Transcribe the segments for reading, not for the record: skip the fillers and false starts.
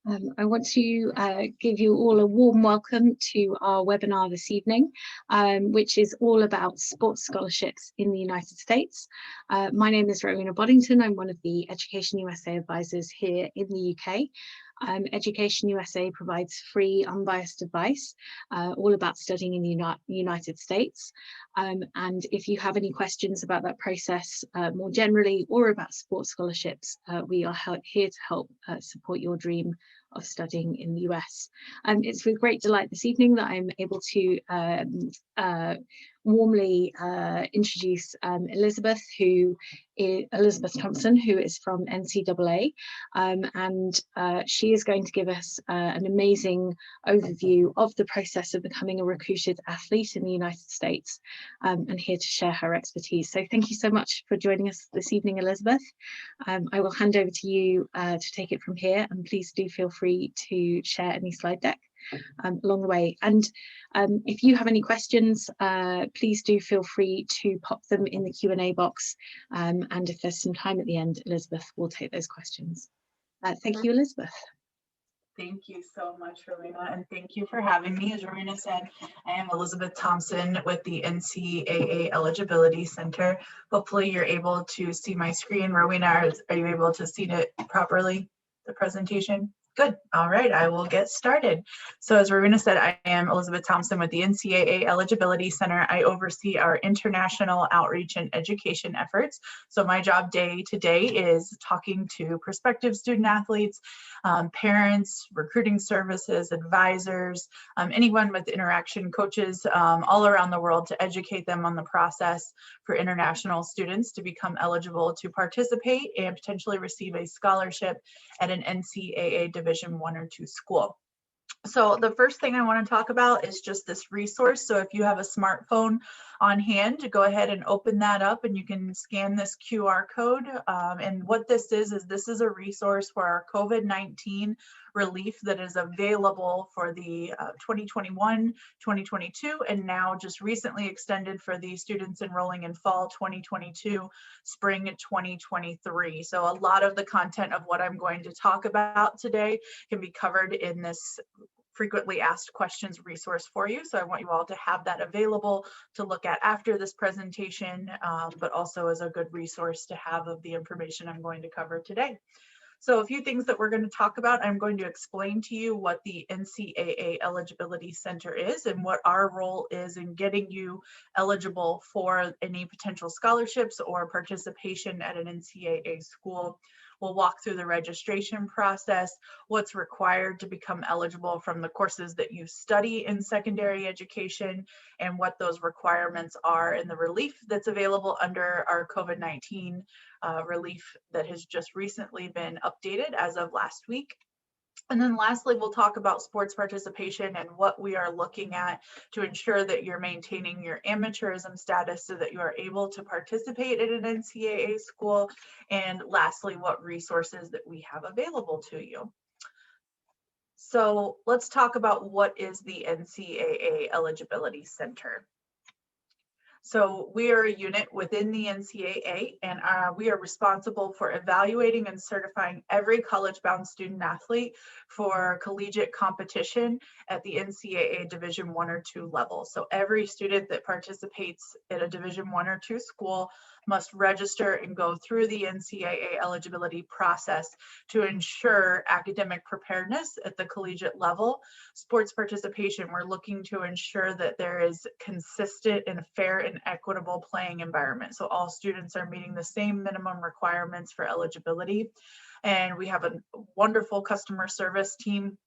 I want to give you all a warm welcome to our webinar this evening, which is all about sports scholarships in the United States. My name is Rowena Boddington. I'm one of the Education USA advisors here in the UK. Education USA provides free, unbiased advice all about studying in the United States. And if you have any questions about that process more generally or about sports scholarships, we are here to help support your dream of studying in the US. It's with great delight this evening that I'm able to warmly introduce Elizabeth Thompson, who is from NCAA, and she is going to give us an amazing overview of the process of becoming a recruited athlete in the United States, and here to share her expertise. So thank you so much for joining us this evening, Elizabeth. I will hand over to you to take it from here, and please do feel free to share any slide deck along the way. And if you have any questions, please do feel free to pop them in the Q&A box, and if there's some time at the end, Elizabeth will take those questions. Thank you, Elizabeth. Thank you so much, Rowena, and thank you for having me. As Rowena said, I am Elizabeth Thompson with the NCAA Eligibility Center. Hopefully you're able to see my screen. Rowena, are you able to see it properly, the presentation? Good. All right, I will get started. So as Rowena said, I am Elizabeth Thompson with the NCAA Eligibility Center. I oversee our international outreach and education efforts. So my job day to day is talking to prospective student athletes, parents, recruiting services, advisors, anyone with interaction, coaches all around the world, to educate them on the process for international students to become eligible to participate and potentially receive a scholarship at an NCAA Division I or II school. So the first thing I want to talk about is just this resource. So if you have a smartphone on hand, go ahead and open that up and you can scan this QR code. And what this is this is a resource for our COVID-19 relief that is available for the 2021, 2022, and now just recently extended for the students enrolling in fall 2022, spring 2023. So a lot of the content of what I'm going to talk about today can be covered in this frequently asked questions resource for you. So I want you all to have that available to look at after this presentation, but also as a good resource to have of the information I'm going to cover today. So a few things that we're going to talk about. I'm going to explain to you what the NCAA Eligibility Center is and what our role is in getting you eligible for any potential scholarships or participation at an NCAA school. We'll walk through the registration process, what's required to become eligible from the courses that you study in secondary education, and what those requirements are, and the relief that's available under our COVID-19 relief that has just recently been updated as of last week. And then lastly, we'll talk about sports participation and what we are looking at to ensure that you're maintaining your amateurism status so that you are able to participate in an NCAA school. And lastly, what resources that we have available to you. So let's talk about what is the NCAA Eligibility Center. So we are a unit within the NCAA, and we are responsible for evaluating and certifying every college-bound student athlete for collegiate competition at the NCAA Division I or II level. So every student that participates at a Division I or II school must register and go through the NCAA eligibility process to ensure academic preparedness at the collegiate level. Sports participation, we're looking to ensure that there is consistent and fair and equitable playing environment. So all students are meeting the same minimum requirements for eligibility. And we have a wonderful customer service team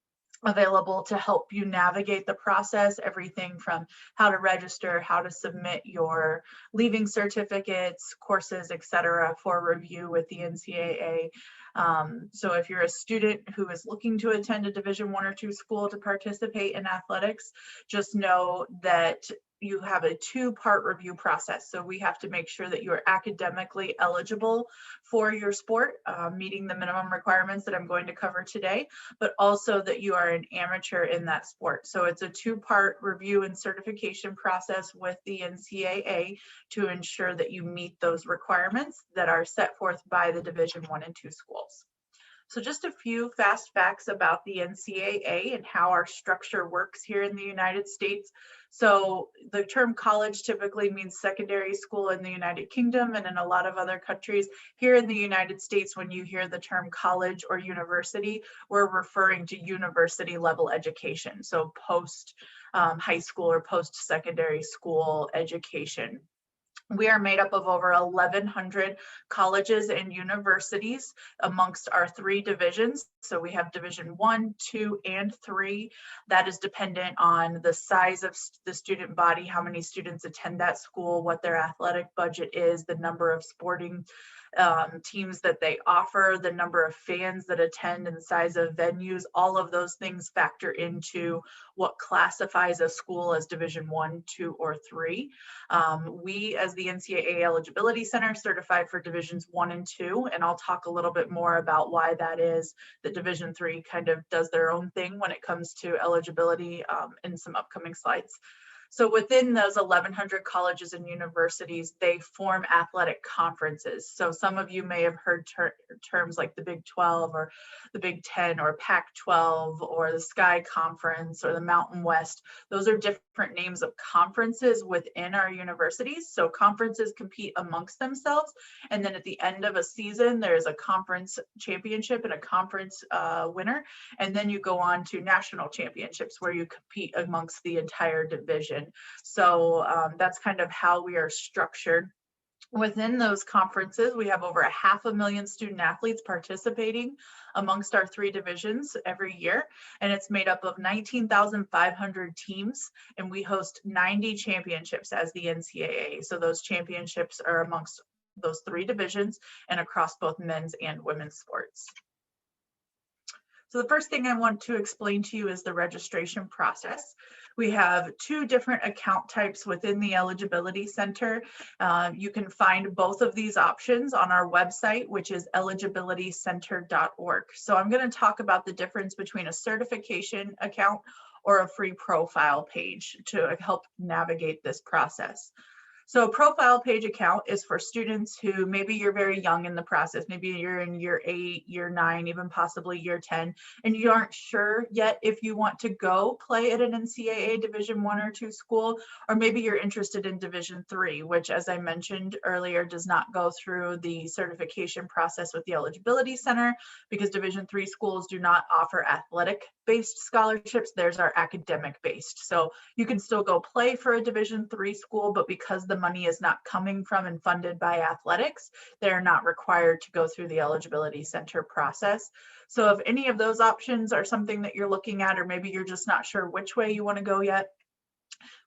available to help you navigate the process, everything from how to register, how to submit your leaving certificates, courses, etc., for review with the NCAA. So if you're a student who is looking to attend a Division I or II school to participate in athletics, just know that you have a two-part review process. So we have to make sure that you are academically eligible for your sport, meeting the minimum requirements that I'm going to cover today, but also that you are an amateur in that sport. So it's a two-part review and certification process with the NCAA to ensure that you meet those requirements that are set forth by the Division I and II schools. So just a few fast facts about the NCAA and how our structure works here in the United States. So the term college typically means secondary school in the United Kingdom and in a lot of other countries. Here in the United States, when you hear the term college or university, we're referring to university level education. So post high school or post-secondary school education. We are made up of over 1,100 colleges and universities amongst our 3 divisions. So we have Division 1, 2, and 3. That is dependent on the size of the student body, how many students attend that school, what their athletic budget is, the number of sporting teams that they offer, the number of fans that attend, and the size of venues. All of those things factor into what classifies a school as Division 1, 2, or 3. We, as the NCAA Eligibility Center, certified for Divisions 1 and 2, and I'll talk a little bit more about why that is. That Division 3 kind of does their own thing when it comes to eligibility in some upcoming slides. So within those 1,100 colleges and universities, they form athletic conferences. So some of you may have heard terms like the Big 12 or the Big 10 or Pac-12 or the Sky Conference or the Mountain West. Those are different names of conferences within our universities. So conferences compete amongst themselves. And then at the end of a season, there's a conference championship and a conference winner. And then you go on to national championships where you compete amongst the entire division. So that's kind of how we are structured. Within those conferences, we have over 500,000 student athletes participating amongst our 3 divisions every year, and it's made up of 19,500 teams, and we host 90 championships as the NCAA. So those championships are amongst those 3 divisions and across both men's and women's sports. So the first thing I want to explain to you is the registration process. We have 2 different account types within the Eligibility Center. You can find both of these options on our website, which is eligibilitycenter.org. So I'm going to talk about the difference between a certification account or a free profile page to help navigate this process. So a profile page account is for students who maybe you're very young in the process. Maybe you're in year 8, year 9, even possibly year 10, and you aren't sure yet if you want to go play at an NCAA Division 1 or 2 school, or maybe you're interested in Division 3, which, as I mentioned earlier, does not go through the certification process with the Eligibility Center because Division 3 schools do not offer athletic-based scholarships. Theirs are academic-based. So you can still go play for a Division 3 school, but because the money is not coming from and funded by athletics, they're not required to go through the Eligibility Center process. So if any of those options are something that you're looking at, or maybe you're just not sure which way you want to go yet,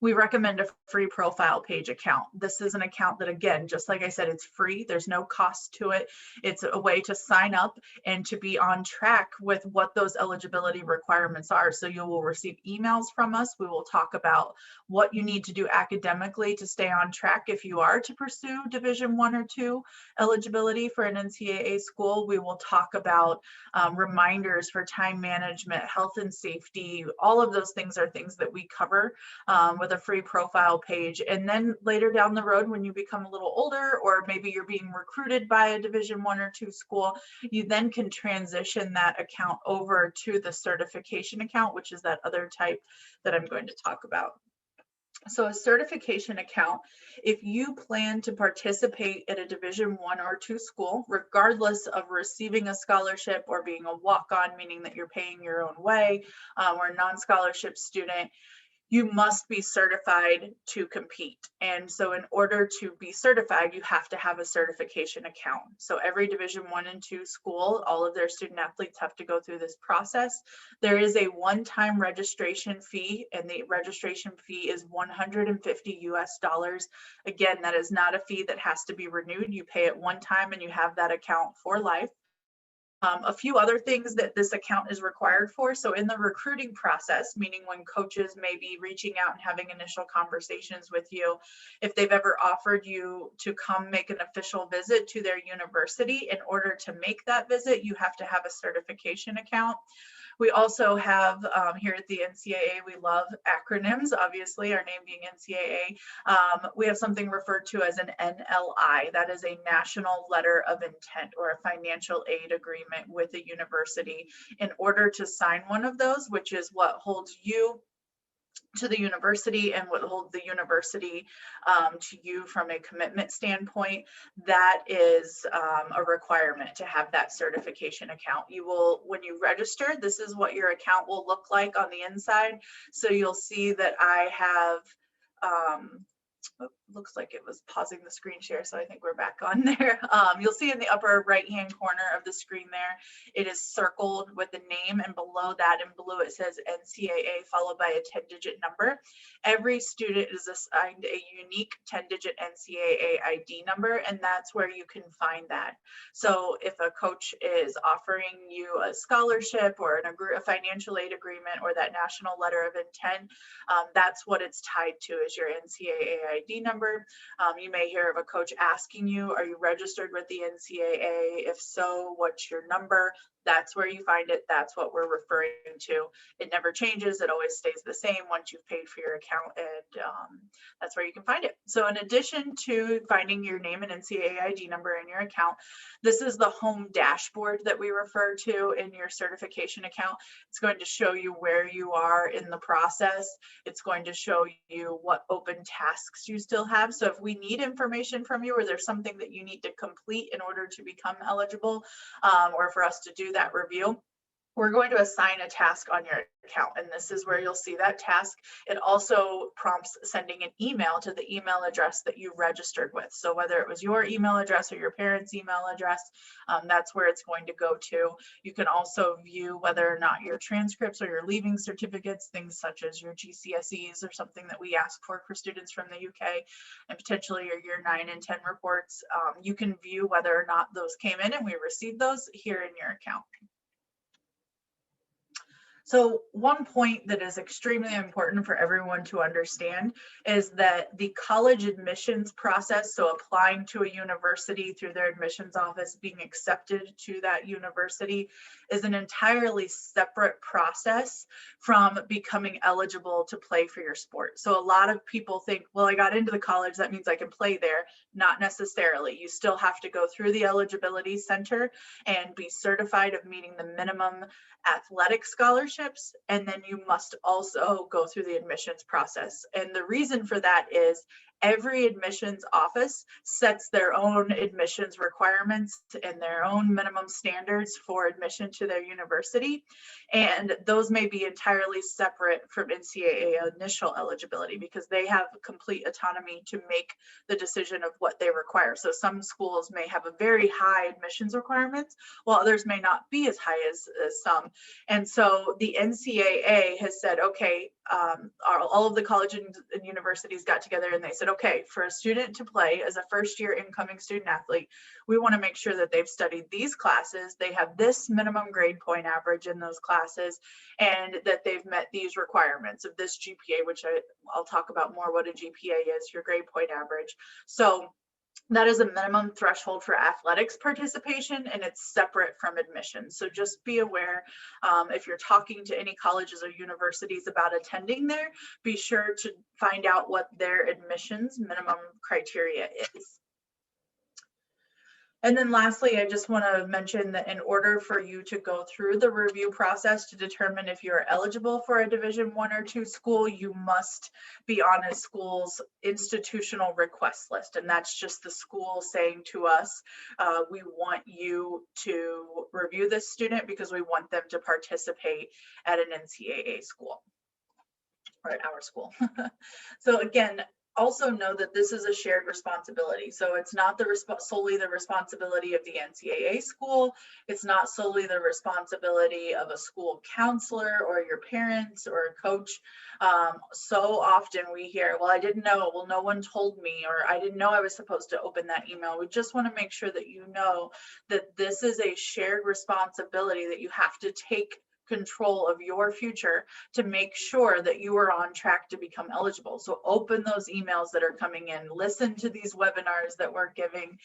we recommend a free profile page account. This is an account that, again, just like I said, it's free. There's no cost to it. It's a way to sign up and to be on track with what those eligibility requirements are. So you will receive emails from us. We will talk about what you need to do academically to stay on track if you are to pursue Division 1 or 2 eligibility for an NCAA school. We will talk about reminders for time management, health and safety. All of those things are things that we cover with a free profile page. And then later down the road, when you become a little older, or maybe you're being recruited by a Division 1 or 2 school, you then can transition that account over to the certification account, which is that other type that I'm going to talk about. So a certification account, if you plan to participate at a Division 1 or 2 school, regardless of receiving a scholarship or being a walk-on, meaning that you're paying your own way, or a non-scholarship student, you must be certified to compete. And so in order to be certified, you have to have a certification account. So every Division 1 and 2 school, all of their student athletes have to go through this process. There is a one-time registration fee, and the registration fee is $150 US. Again, that is not a fee that has to be renewed. You pay it one time and you have that account for life. A few other things that this account is required for. So in the recruiting process, meaning when coaches may be reaching out and having initial conversations with you, if they've ever offered you to come make an official visit to their university, in order to make that visit, you have to have a certification account. We also have here at the NCAA, we love acronyms, obviously, our name being NCAA. We have something referred to as an NLI. That is a National Letter of Intent or a financial aid agreement with a university. In order to sign one of those, which is what holds you to the university and what holds the university to you from a commitment standpoint, that is a requirement to have that certification account. You will, when you register, this is what your account will look like on the inside. So you'll see that I have, looks like it was pausing the screen share, so I think we're back on there. You'll see in the upper right hand corner of the screen there, it is circled with the name, and below that in blue it says NCAA followed by a 10-digit number. Every student is assigned a unique 10-digit NCAA ID number, and that's where you can find that. So if a coach is offering you a scholarship or a financial aid agreement or that national letter of intent, that's what it's tied to, is your NCAA ID number. You may hear of a coach asking you, are you registered with the NCAA? If so, what's your number? That's where you find it. That's what we're referring to. It never changes. It always stays the same once you've paid for your account, and that's where you can find it. So in addition to finding your name and NCAA ID number in your account, this is the home dashboard that we refer to in your certification account. It's going to show you where you are in the process. It's going to show you what open tasks you still have. So if we need information from you, or there's something that you need to complete in order to become eligible, or for us to do that review, we're going to assign a task on your account, and this is where you'll see that task. It also prompts sending an email to the email address that you registered with. So whether it was your email address or your parents' email address, that's where it's going to go to. You can also view whether or not your transcripts or your leaving certificates, things such as your GCSEs or something that we ask for students from the UK, and potentially your year 9 and 10 reports. You can view whether or not those came in and we received those here in your account. So one point that is extremely important for everyone to understand is that the college admissions process, so applying to a university through their admissions office, being accepted to that university, is an entirely separate process from becoming eligible to play for your sport. So a lot of people think, well, I got into the college, that means I can play there. Not necessarily. You still have to go through the eligibility center and be certified of meeting the minimum athletic scholarships, and then you must also go through the admissions process. And the reason for that is every admissions office sets their own admissions requirements and their own minimum standards for admission to their university. And those may be entirely separate from NCAA initial eligibility, because they have complete autonomy to make the decision of what they require. So some schools may have a very high admissions requirements, while others may not be as high as some. And so the NCAA has said, okay, all of the colleges and universities got together and they said, okay, for a student to play as a first-year incoming student athlete, we want to make sure that they've studied these classes, they have this minimum grade point average in those classes, and that they've met these requirements of this GPA, which I'll talk about more what a GPA is, your grade point average. So that is a minimum threshold for athletics participation, and it's separate from admission. So just be aware, if you're talking to any colleges or universities about attending there, be sure to find out what their admissions minimum criteria is. And then lastly, I just want to mention that in order for you to go through the review process to determine if you're eligible for a Division I or II school, you must be on a school's institutional request list. And that's just the school saying to us, we want you to review this student because we want them to participate at an NCAA school or at our school. So again, also know that this is a shared responsibility. So it's not solely the responsibility of the NCAA school. It's not solely the responsibility of a school counselor or your parents or a coach. So often we hear, well, I didn't know, well, no one told me, or I didn't know I was supposed to open that email. We just want to make sure that you know that this is a shared responsibility that you have to take control of your future to make sure that you are on track to become eligible. So open those emails that are coming in, listen to these webinars that we're giving,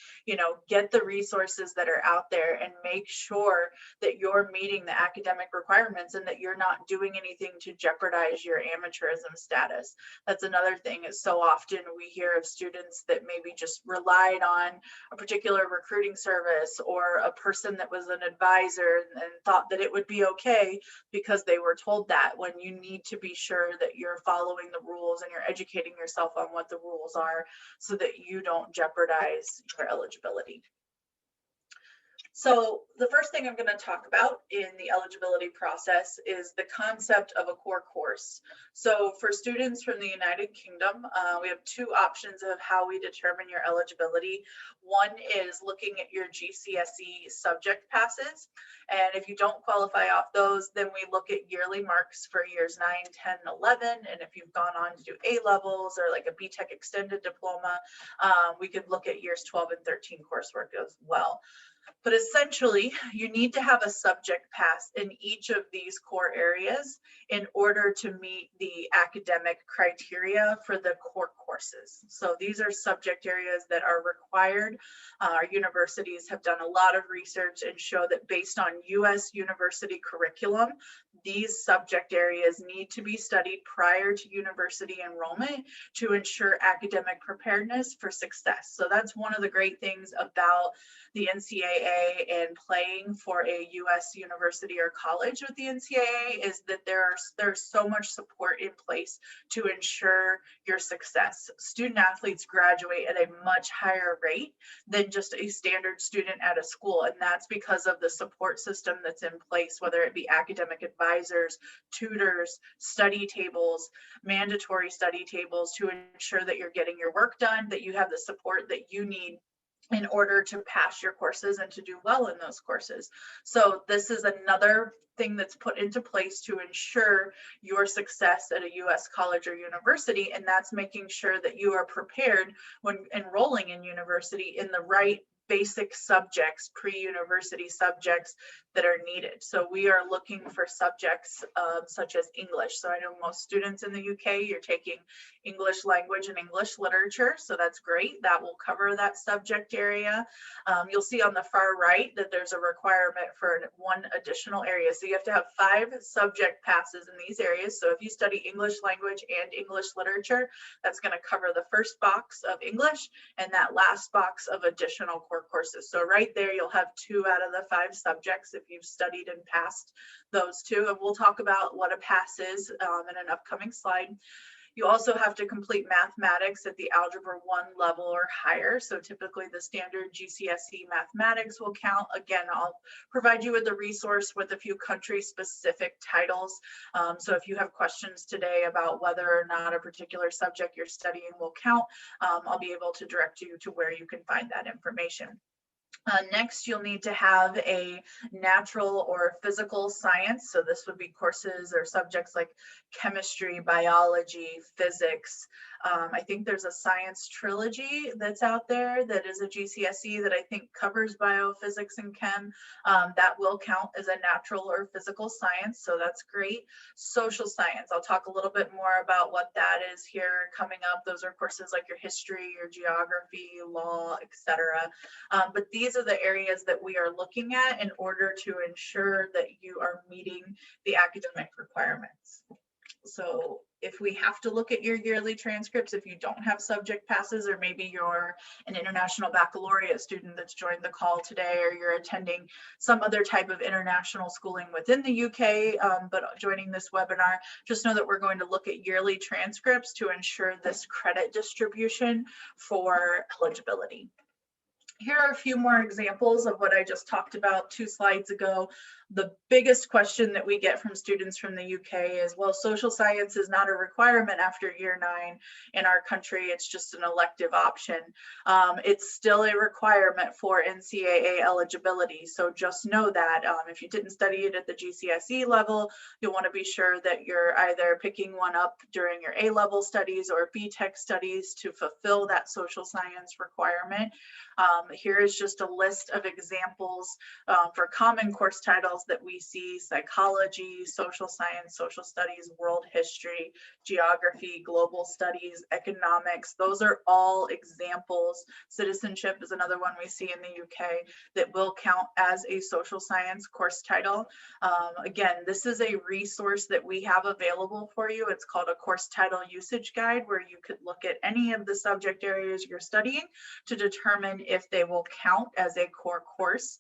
get the resources that are out there and make sure that you're meeting the academic requirements and that you're not doing anything to jeopardize your amateurism status. That's another thing, is so often we hear of students that maybe just relied on a particular recruiting service or a person that was an advisor and thought that it would be okay because they were told that, when you need to be sure that you're following the rules and you're educating yourself on what the rules are so that you don't jeopardize your eligibility. So the first thing I'm going to talk about in the eligibility process is the concept of a core course. So for students from the United Kingdom, we have two options of how we determine your eligibility. One is looking at your GCSE subject passes. And if you don't qualify off those, then we look at yearly marks for years 9, 10, 11. And if you've gone on to do A levels or like a BTEC extended diploma, we could look at years 12 and 13 coursework as well. But essentially, you need to have a subject pass in each of these core areas in order to meet the academic criteria for the core courses. So these are subject areas that are required. Our universities have done a lot of research and show that based on US university curriculum, these subject areas need to be studied prior to university enrollment to ensure academic preparedness for success. So that's one of the great things about the NCAA and playing for a US university or college with the NCAA, is that there's so much support in place to ensure your success. Student athletes graduate at a much higher rate than just a standard student at a school, and that's because of the support system that's in place, whether it be academic advisors, tutors, study tables, mandatory study tables, to ensure that you're getting your work done, that you have the support that you need in order to pass your courses and to do well in those courses. So this is another thing that's put into place to ensure your success at a US college or university, and that's making sure that you are prepared when enrolling in university in the right basic subjects, pre-university subjects that are needed. So we are looking for subjects such as English. So I know most students in the UK, you're taking English language and English literature. So that's great. That will cover that subject area. You'll see on the far right that there's a requirement for one additional area. So you have to have 5 subject passes in these areas. So if you study English language and English literature, that's going to cover the first box of English and that last box of additional courses. So right there, you'll have 2 out of the 5 subjects if you've studied and passed those 2. And we'll talk about what a pass is in an upcoming slide. You also have to complete mathematics at the Algebra 1 level or higher. So typically the standard GCSE mathematics will count. Again, I'll provide you with a resource with a few country-specific titles. So if you have questions today about whether or not a particular subject you're studying will count, I'll be able to direct you to where you can find that information. Next, you'll need to have a natural or physical science. So this would be courses or subjects like chemistry, biology, physics. I think there's a science trilogy that's out there that is a GCSE that I think covers biophysics and chem. That will count as a natural or physical science, so that's great. Social science, I'll talk a little bit more about what that is here coming up. Those are courses like your history, your geography, law, etc. But these are the areas that we are looking at in order to ensure that you are meeting the academic requirements. So if we have to look at your yearly transcripts, if you don't have subject passes, or maybe you're an international baccalaureate student that's joined the call today, or you're attending some other type of international schooling within the UK, but joining this webinar, just know that we're going to look at yearly transcripts to ensure this credit distribution for eligibility. Here are a few more examples of what I just talked about 2 slides ago. The biggest question that we get from students from the UK is, well, social science is not a requirement after year 9 in our country. It's just an elective option. It's still a requirement for NCAA eligibility. So just know that if you didn't study it at the GCSE level, you'll want to be sure that you're either picking one up during your A-level studies or BTEC studies to fulfill that social science requirement. Here is just a list of examples for common course titles that we see: psychology, social science, social studies, world history, geography, global studies, economics. Those are all examples. Citizenship is another one we see in the UK that will count as a social science course title. Again, this is a resource that we have available for you. It's called a course title usage guide, where you could look at any of the subject areas you're studying to determine if they will count as a core course.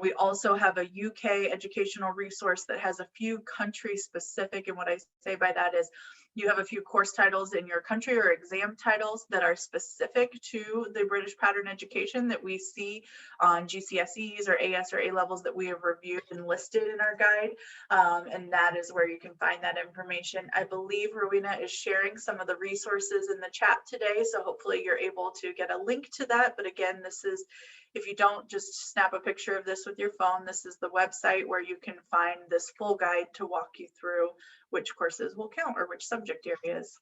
We also have a UK educational resource that has a few country specific, and what I say by that is you have a few course titles in your country or exam titles that are specific to the British pattern education that we see on GCSEs or AS or A levels that we have reviewed and listed in our guide. And that is where you can find that information. I believe Rowena is sharing some of the resources in the chat today, so hopefully you're able to get a link to that. But again, this is, if you don't just snap a picture of this with your phone, this is the website where you can find this full guide to walk you through which courses will count or which subject areas.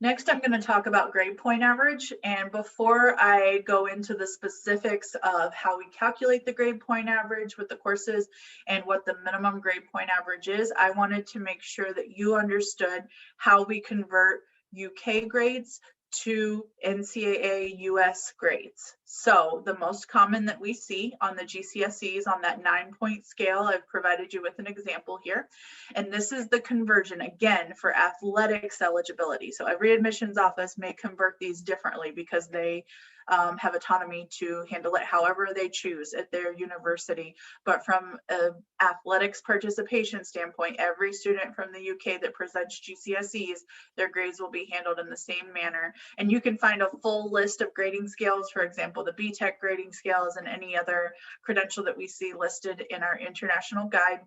Next, I'm going to talk about grade point average. And before I go into the specifics of how we calculate the grade point average with the courses and what the minimum grade point average is, I wanted to make sure that you understood how we convert UK grades to NCAA US grades. So the most common that we see on the GCSEs on that 9-point scale, I've provided you with an example here. And this is the conversion, again, for athletics eligibility. So every admissions office may convert these differently because they have autonomy to handle it however they choose at their university. But from an athletics participation standpoint, every student from the UK that presents GCSEs, their grades will be handled in the same manner. And you can find a full list of grading scales, for example, the BTEC grading scales and any other credential that we see listed in our international guide.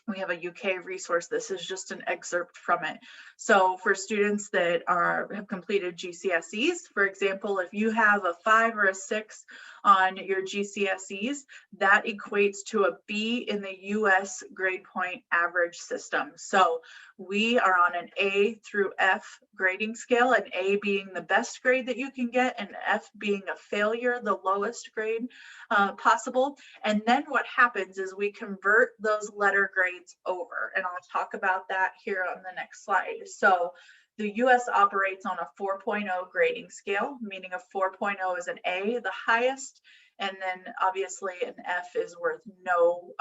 We have a UK resource. This is just an excerpt from it. So for students that have completed GCSEs, for example, if you have a 5 or a 6 on your GCSEs, that equates to a B in the US grade point average system. So we are on an A through F grading scale, an A being the best grade that you can get and F being a failure, the lowest grade possible. And then what happens is we convert those letter grades over, and I'll talk about that here on the next slide. So the US operates on a 4.0 grading scale, meaning a 4.0 is an A, the highest, and then obviously an F is worth no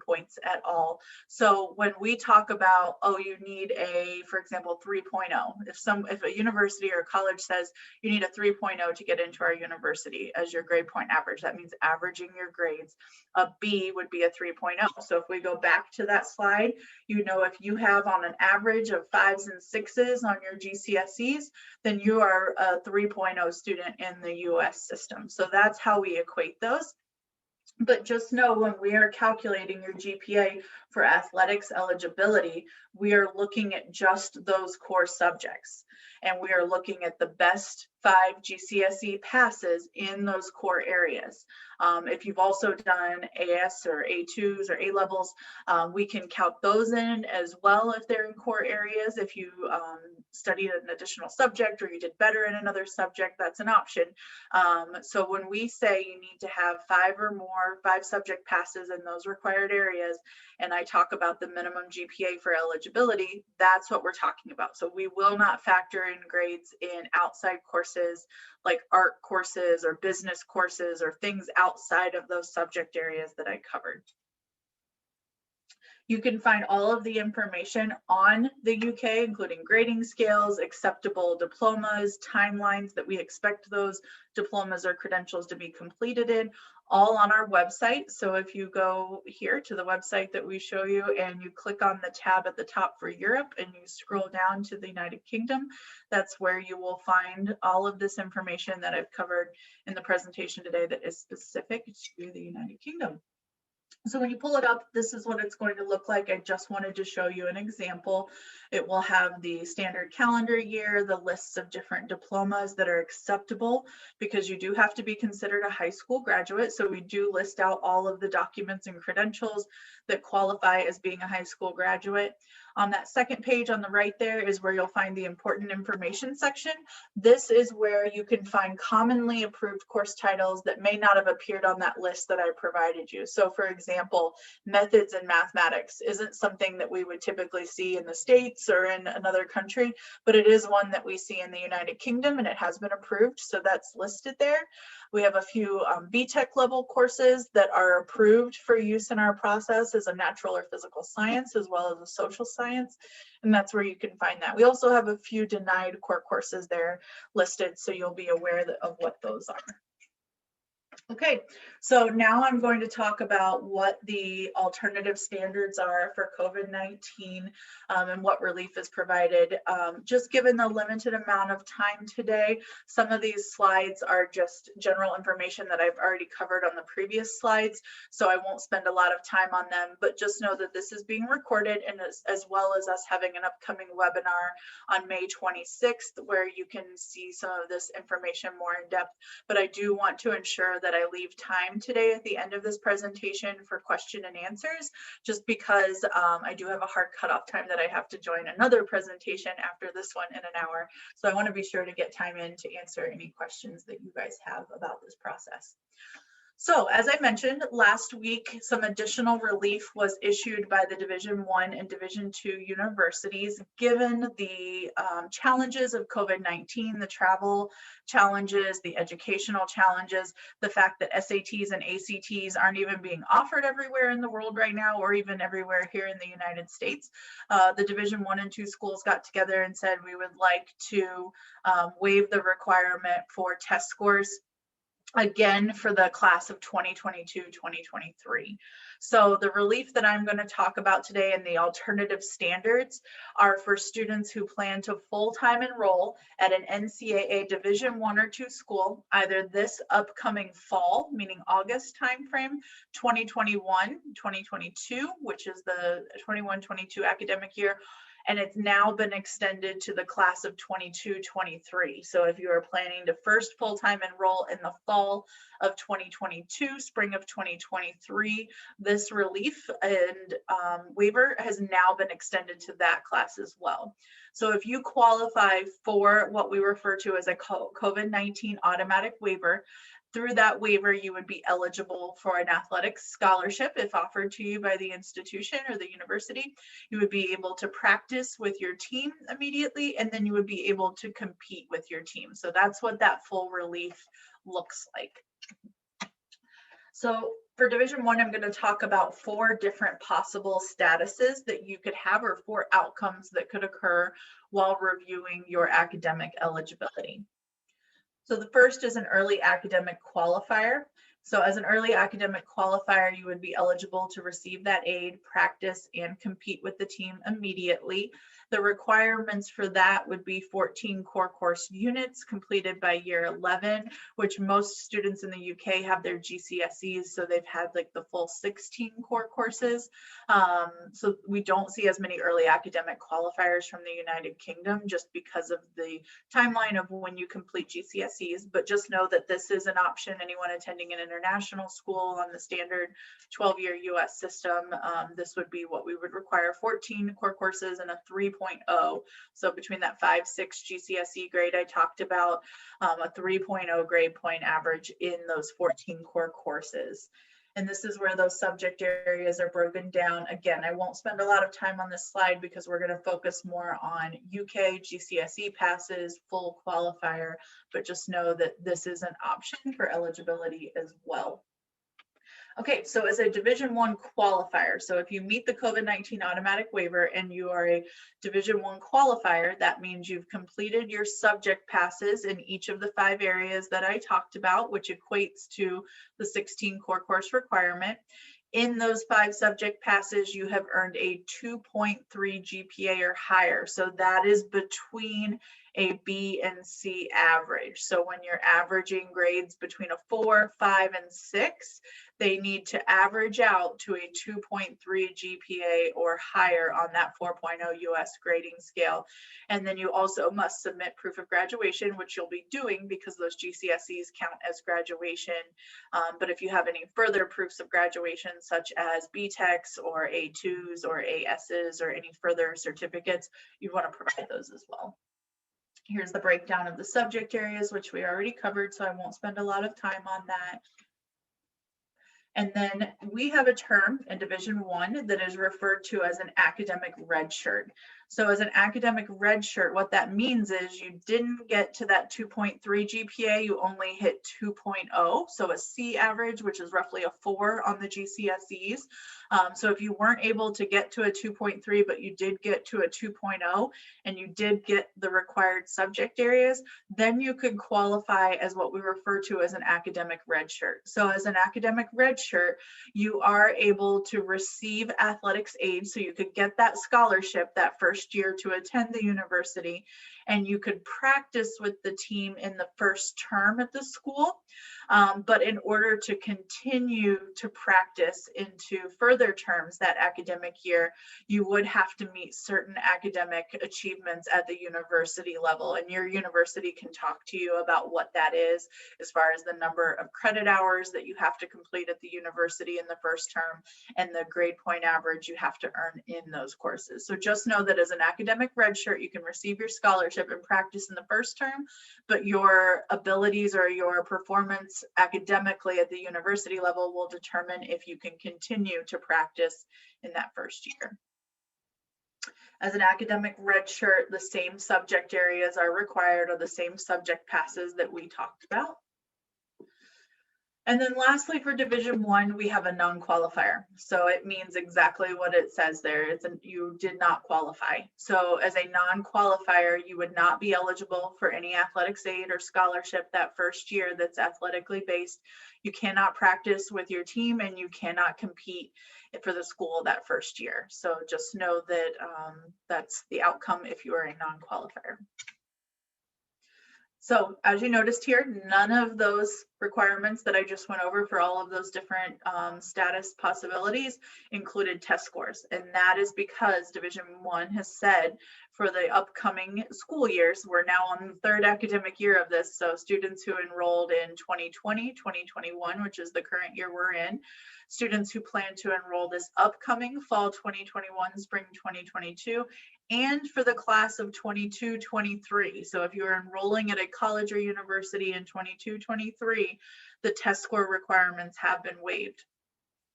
points at all. So when we talk about, oh, you need a, for example, 3.0, if a university or a college says you need a 3.0 to get into our university as your grade point average, that means averaging your grades. A B would be a 3.0. So if we go back to that slide, you know, if you have on an average of 5s and 6s on your GCSEs, then you are a 3.0 student in the US system. So that's how we equate those. But just know when we are calculating your GPA for athletics eligibility, we are looking at just those core subjects. And we are looking at the best 5 GCSE passes in those core areas. If you've also done AS or A2s or A levels, we can count those in as well if they're in core areas. If you studied an additional subject or you did better in another subject, that's an option. So when we say you need to have 5 or more 5 subject passes in those required areas, and I talk about the minimum GPA for eligibility, that's what we're talking about. So we will not factor in grades in outside courses like art courses or business courses or things outside of those subject areas that I covered. You can find all of the information on the UK, including grading scales, acceptable diplomas, timelines that we expect those diplomas or credentials to be completed in, all on our website. So if you go here to the website that we show you and you click on the tab at the top for Europe and you scroll down to the United Kingdom, that's where you will find all of this information that I've covered in the presentation today that is specific to the United Kingdom. So when you pull it up, this is what it's going to look like. I just wanted to show you an example. It will have the standard calendar year, the lists of different diplomas that are acceptable, because you do have to be considered a high school graduate. So we do list out all of the documents and credentials that qualify as being a high school graduate. On that second page on the right there is where you'll find the important information section. This is where you can find commonly approved course titles that may not have appeared on that list that I provided you. So for example, methods in mathematics isn't something that we would typically see in the States or in another country, but it is one that we see in the United Kingdom, and it has been approved, so that's listed there. We have a few BTech level courses that are approved for use in our process as a natural or physical science, as well as a social science, and that's where you can find that. We also have a few denied core courses there listed, so you'll be aware of what those are. Okay, so now I'm going to talk about what the alternative standards are for COVID-19 and what relief is provided. Just given the limited amount of time today, some of these slides are just general information that I've already covered on the previous slides, so I won't spend a lot of time on them, but just know that this is being recorded, and as well as us having an upcoming webinar on May 26th, where you can see some of this information more in depth. But I do want to ensure that I leave time today at the end of this presentation for question and answers, just because I do have a hard cutoff time that I have to join another presentation after this one in an hour. So I want to be sure to get time in to answer any questions that you guys have about this process. So as I mentioned last week, some additional relief was issued by the Division I and Division II universities, given the challenges of COVID-19, the travel challenges, the educational challenges, the fact that SATs and ACTs aren't even being offered everywhere in the world right now, or even everywhere here in the United States. The Division I and II schools got together and said we would like to waive the requirement for test scores again for the class of 2022-2023. So the relief that I'm going to talk about today and the alternative standards are for students who plan to full-time enroll at an NCAA Division I or II school, either this upcoming fall, meaning August timeframe, 2021-2022, which is the 21-22 academic year, and it's now been extended to the class of 22-23. So if you are planning to first full-time enroll in the fall of 2022, spring of 2023, this relief and waiver has now been extended to that class as well. So if you qualify for what we refer to as a COVID-19 automatic waiver, through that waiver, you would be eligible for an athletic scholarship if offered to you by the institution or the university. You would be able to practice with your team immediately, and then you would be able to compete with your team. So that's what that full relief looks like. So for Division I, I'm going to talk about 4 different possible statuses that you could have, or 4 outcomes that could occur while reviewing your academic eligibility. So the first is an early academic qualifier. So as an early academic qualifier, you would be eligible to receive that aid, practice, and compete with the team immediately. The requirements for that would be 14 core course units completed by year 11, which most students in the UK have their GCSEs, so they've had like the full 16 core courses. So we don't see as many early academic qualifiers from the United Kingdom just because of the timeline of when you complete GCSEs, but just know that this is an option. Anyone attending an international school on the standard 12-year US system, this would be what we would require: 14 core courses and a 3.0. So between that 5-6 GCSE grade I talked about, a 3.0 grade point average in those 14 core courses. And this is where those subject areas are broken down. Again, I won't spend a lot of time on this slide because we're going to focus more on UK GCSE passes, full qualifier, but just know that this is an option for eligibility as well. Okay, so as a Division I qualifier, so if you meet the COVID-19 automatic waiver and you are a Division I qualifier, that means you've completed your subject passes in each of the 5 areas that I talked about, which equates to the 16 core course requirement. In those 5 subject passes, you have earned a 2.3 GPA or higher. So that is between a B and C average. So when you're averaging grades between a 4, 5, and 6, they need to average out to a 2.3 GPA or higher on that 4.0 US grading scale. And then you also must submit proof of graduation, which you'll be doing because those GCSEs count as graduation. But if you have any further proofs of graduation, such as BTECs or A2s or ASs or any further certificates, you want to provide those as well. Here's the breakdown of the subject areas, which we already covered, so I won't spend a lot of time on that. And then we have a term in Division I that is referred to as an academic red shirt. So as an academic red shirt, what that means is you didn't get to that 2.3 GPA, you only hit 2.0. So a C average, which is roughly a 4 on the GCSEs. So if you weren't able to get to a 2.3, but you did get to a 2.0 and you did get the required subject areas, then you could qualify as what we refer to as an academic red shirt. So as an academic red shirt, you are able to receive athletics aid. So you could get that scholarship that first year to attend the university, and you could practice with the team in the first term at the school. But in order to continue to practice into further terms that academic year, you would have to meet certain academic achievements at the university level. And your university can talk to you about what that is, as far as the number of credit hours that you have to complete at the university in the first term and the grade point average you have to earn in those courses. So just know that as an academic red shirt, you can receive your scholarship and practice in the first term, but your abilities or your performance academically at the university level will determine if you can continue to practice in that first year. As an academic red shirt, the same subject areas are required, or the same subject passes that we talked about. And then lastly, for Division I, we have a non-qualifier. So it means exactly what it says there. You did not qualify. So as a non-qualifier, you would not be eligible for any athletics aid or scholarship that first year that's athletically based. You cannot practice with your team, and you cannot compete for the school that first year. So just know that that's the outcome if you are a non-qualifier. So as you noticed here, none of those requirements that I just went over for all of those different status possibilities included test scores. And that is because Division I has said for the upcoming school years, we're now on the third academic year of this. So students who enrolled in 2020, 2021, which is the current year we're in, students who plan to enroll this upcoming fall 2021, spring 2022, and for the class of 22-23. So if you're enrolling at a college or university in 22-23, the test score requirements have been waived.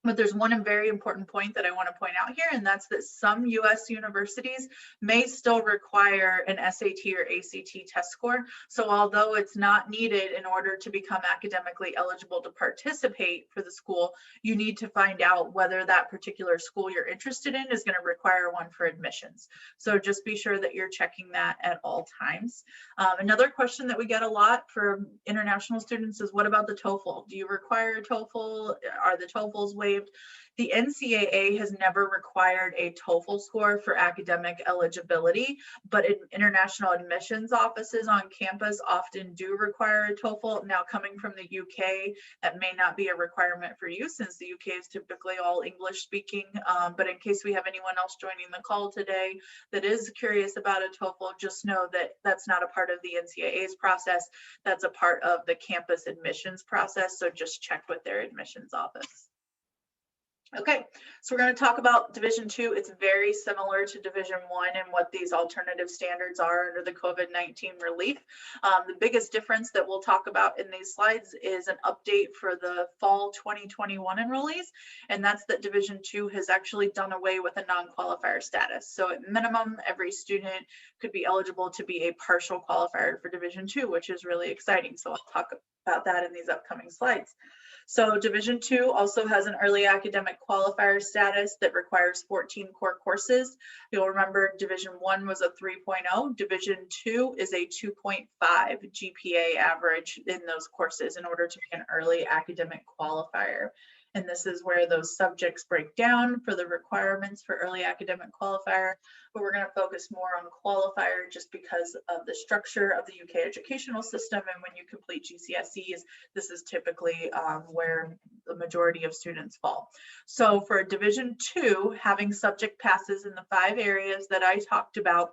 But there's one very important point that I want to point out here, and that's that some U.S. universities may still require an SAT or ACT test score. So although it's not needed in order to become academically eligible to participate for the school, you need to find out whether that particular school you're interested in is going to require one for admissions. So just be sure that you're checking that at all times. Another question that we get a lot for international students is, what about the TOEFL? Do you require a TOEFL? Are the TOEFLs waived? The NCAA has never required a TOEFL score for academic eligibility, but international admissions offices on campus often do require a TOEFL. Now, coming from the UK, that may not be a requirement for you, since the UK is typically all English speaking. But in case we have anyone else joining the call today that is curious about a TOEFL, just know that that's not a part of the NCAA's process. That's a part of the campus admissions process. So just check with their admissions office. Okay, so we're going to talk about Division II. It's very similar to Division I and what these alternative standards are under the COVID-19 relief. The biggest difference that we'll talk about in these slides is an update for the fall 2021 enrollees, and that's that Division II has actually done away with a non-qualifier status. So at minimum, every student could be eligible to be a partial qualifier for Division II, which is really exciting. So I'll talk about that in these upcoming slides. So Division II also has an early academic qualifier status that requires 14 core courses. You'll remember Division I was a 3.0. Division II is a 2.5 GPA average in those courses in order to be an early academic qualifier. And this is where those subjects break down for the requirements for early academic qualifier. But we're going to focus more on qualifier just because of the structure of the UK educational system. And when you complete GCSEs, this is typically where the majority of students fall. So for Division 2, having subject passes in the 5 areas that I talked about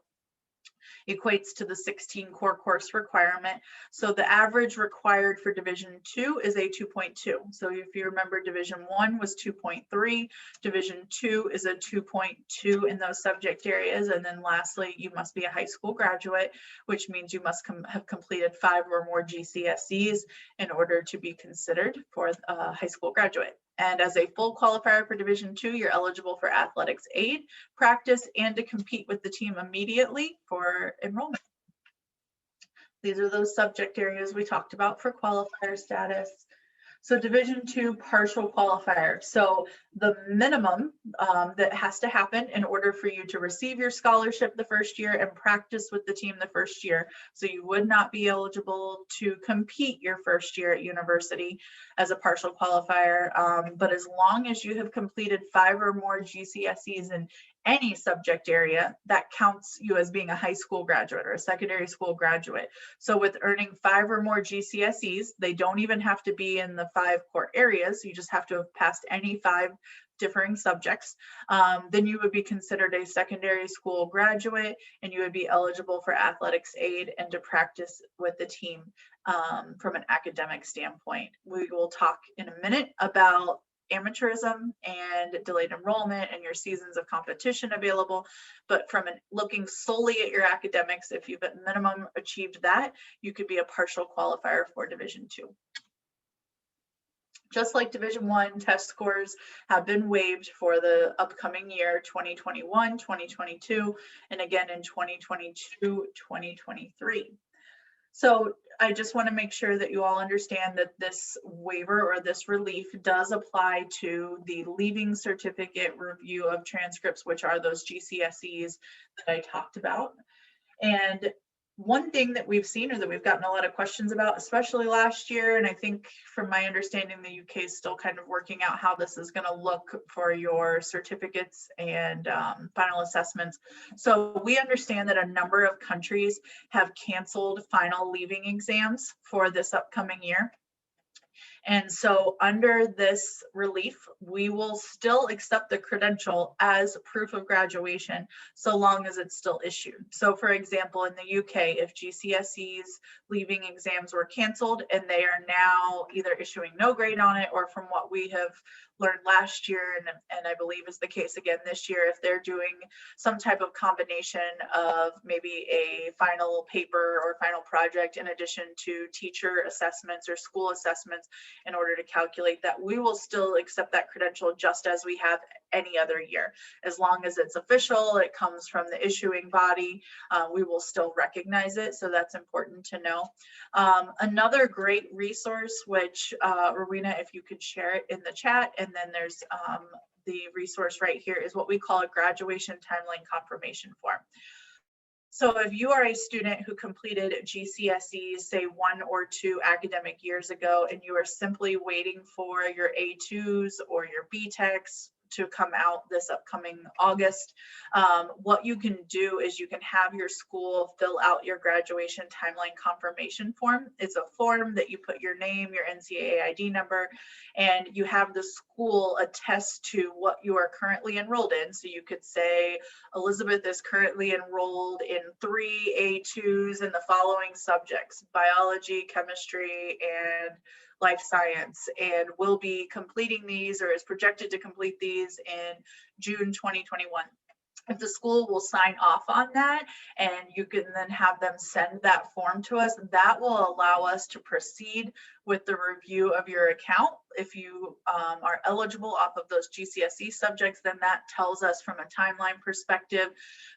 equates to the 16 core course requirement. So the average required for Division 2 is a 2.2. So if you remember, Division 1 was 2.3, Division 2 is a 2.2 in those subject areas. And then lastly, you must be a high school graduate, which means you must have completed 5 or more GCSEs in order to be considered for a high school graduate. And as a full qualifier for Division 2, you're eligible for athletics aid, practice, and to compete with the team immediately for enrollment. These are those subject areas we talked about for qualifier status. So Division 2 partial qualifier. So the minimum that has to happen in order for you to receive your scholarship the first year and practice with the team the first year. So you would not be eligible to compete your first year at university as a partial qualifier. But as long as you have completed 5 or more GCSEs in any subject area, that counts you as being a high school graduate or a secondary school graduate. So with earning 5 or more GCSEs, they don't even have to be in the 5 core areas. You just have to have passed any 5 differing subjects. Then you would be considered a secondary school graduate and you would be eligible for athletics aid and to practice with the team from an academic standpoint. We will talk in a minute about amateurism and delayed enrollment and your seasons of competition available. But from looking solely at your academics, if you've at minimum achieved that, you could be a partial qualifier for Division 2. Just like Division 1, test scores have been waived for the upcoming year 2021, 2022, and again in 2022, 2023. So I just want to make sure that you all understand that this waiver or this relief does apply to the leaving certificate review of transcripts, which are those GCSEs that I talked about. And one thing that we've seen or that we've gotten a lot of questions about, especially last year, and I think from my understanding, the UK is still kind of working out how this is going to look for your certificates and final assessments. So we understand that a number of countries have canceled final leaving exams for this upcoming year. And so under this relief, we will still accept the credential as proof of graduation, so long as it's still issued. So for example, in the UK, if GCSEs leaving exams were canceled and they are now either issuing no grade on it, or from what we have learned last year, and I believe is the case again this year, if they're doing some type of combination of maybe a final paper or final project in addition to teacher assessments or school assessments in order to calculate that, we will still accept that credential just as we have any other year. As long as it's official, it comes from the issuing body, we will still recognize it. So that's important to know. Another great resource, which Rowena, if you could share it in the chat, and then there's the resource right here, is what we call a graduation timeline confirmation form. So if you are a student who completed GCSEs, say 1 or 2 academic years ago, and you are simply waiting for your A2s or your BTECs to come out this upcoming August, what you can do is you can have your school fill out your graduation timeline confirmation form. It's a form that you put your name, your NCAA ID number, and you have the school attest to what you are currently enrolled in. So you could say, Elizabeth is currently enrolled in 3 A2s in the following subjects: biology, chemistry, and life science, and will be completing these, or is projected to complete these in June 2021. If the school will sign off on that and you can then have them send that form to us, that will allow us to proceed with the review of your account. If you are eligible off of those GCSE subjects, then that tells us from a timeline perspective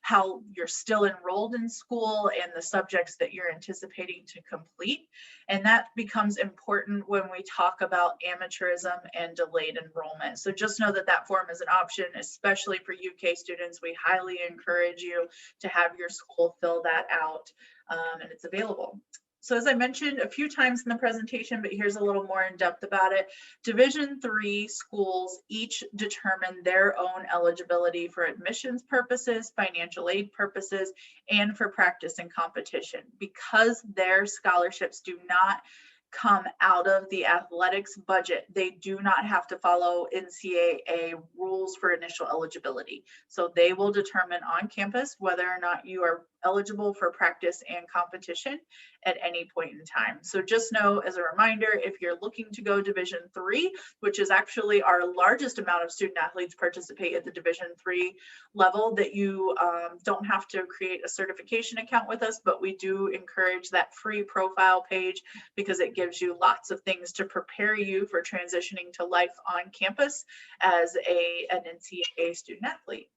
how you're still enrolled in school and the subjects that you're anticipating to complete. And that becomes important when we talk about amateurism and delayed enrollment. So just know that that form is an option, especially for UK students. We highly encourage you to have your school fill that out, and it's available. So as I mentioned a few times in the presentation, but here's a little more in depth about it. Division III schools each determine their own eligibility for admissions purposes, financial aid purposes, and for practice and competition. Because their scholarships do not come out of the athletics budget, they do not have to follow NCAA rules for initial eligibility. So they will determine on campus whether or not you are eligible for practice and competition at any point in time. So just know, as a reminder, if you're looking to go Division III, which is actually our largest amount of student athletes participate at the Division III level, that you don't have to create a certification account with us, but we do encourage that free profile page because it gives you lots of things to prepare you for transitioning to life on campus as an NCAA student athlete.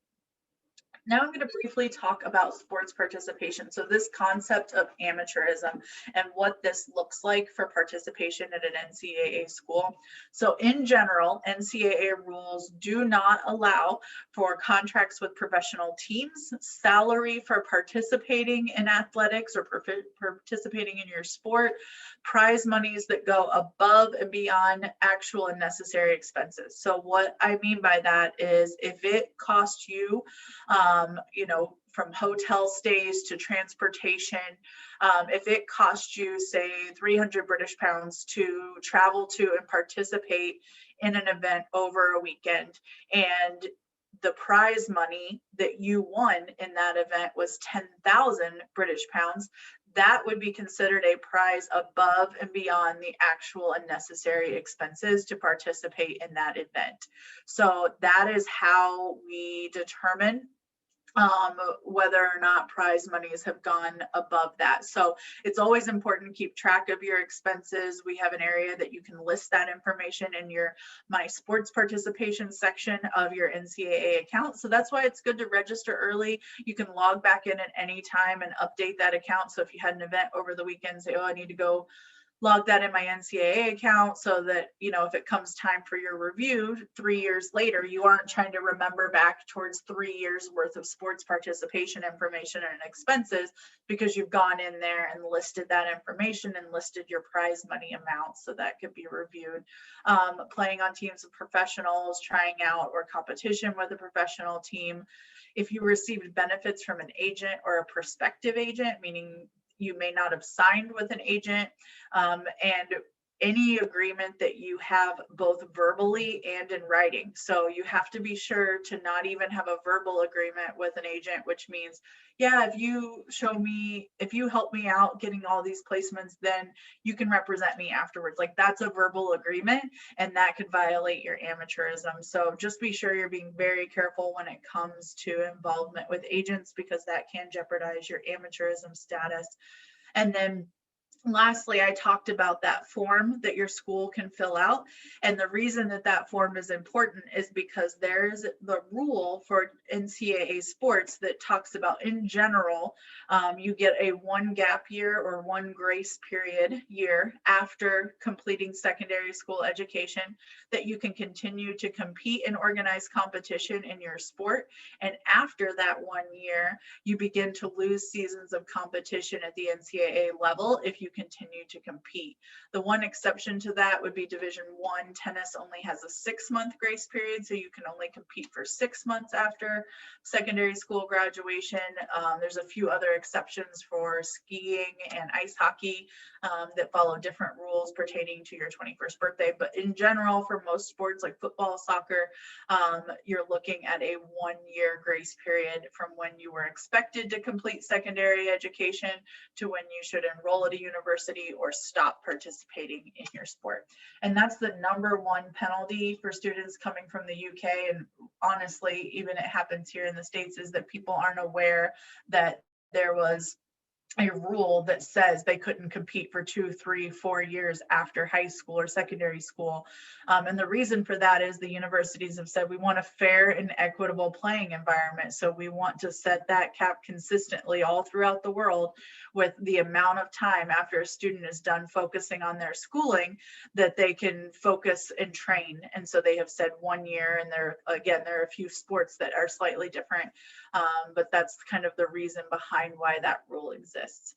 Now I'm going to briefly talk about sports participation. So this concept of amateurism and what this looks like for participation at an NCAA school. So in general, NCAA rules do not allow for contracts with professional teams, salary for participating in athletics or participating in your sport, prize monies that go above and beyond actual and necessary expenses. So what I mean by that is if it costs you from hotel stays to transportation, if it costs you, say, 300 British pounds to travel to and participate in an event over a weekend, and the prize money that you won in that event was 10,000 British pounds, that would be considered a prize above and beyond the actual and necessary expenses to participate in that event. So that is how we determine whether or not prize monies have gone above that. So it's always important to keep track of your expenses. We have an area that you can list that information in your My Sports Participation section of your NCAA account. So that's why it's good to register early. You can log back in at any time and update that account. So if you had an event over the weekend, say, oh, I need to go log that in my NCAA account so that, if it comes time for your review 3 years later, you aren't trying to remember back towards 3 years worth of sports participation information and expenses, because you've gone in there and listed that information and listed your prize money amount so that could be reviewed. Playing on teams of professionals, trying out or competition with a professional team. If you received benefits from an agent or a prospective agent, meaning you may not have signed with an agent, and any agreement that you have both verbally and in writing. So you have to be sure to not even have a verbal agreement with an agent, which means, yeah, if you help me out getting all these placements, then you can represent me afterwards. Like, that's a verbal agreement, and that could violate your amateurism. So just be sure you're being very careful when it comes to involvement with agents, because that can jeopardize your amateurism status. And then lastly, I talked about that form that your school can fill out. And the reason that that form is important is because there's the rule for NCAA sports that talks about, in general, you get a 1 gap year or 1 grace period year after completing secondary school education, that you can continue to compete and organize competition in your sport. And after that 1 year, you begin to lose seasons of competition at the NCAA level if you continue to compete. The one exception to that would be Division I. Tennis only has a 6-month grace period, so you can only compete for 6 months after secondary school graduation. There's a few other exceptions for skiing and ice hockey that follow different rules pertaining to your 21st birthday. But in general, for most sports like football, soccer, you're looking at a 1-year grace period from when you were expected to complete secondary education to when you should enroll at a university or stop participating in your sport. And that's the #1 penalty for students coming from the UK. And honestly, even it happens here in the States, is that people aren't aware that there was a rule that says they couldn't compete for 2, 3, 4 years after high school or secondary school. And the reason for that is the universities have said we want a fair and equitable playing environment. So we want to set that cap consistently all throughout the world with the amount of time after a student is done focusing on their schooling that they can focus and train. And so they have said 1 year, and there are a few sports that are slightly different, but that's kind of the reason behind why that rule exists.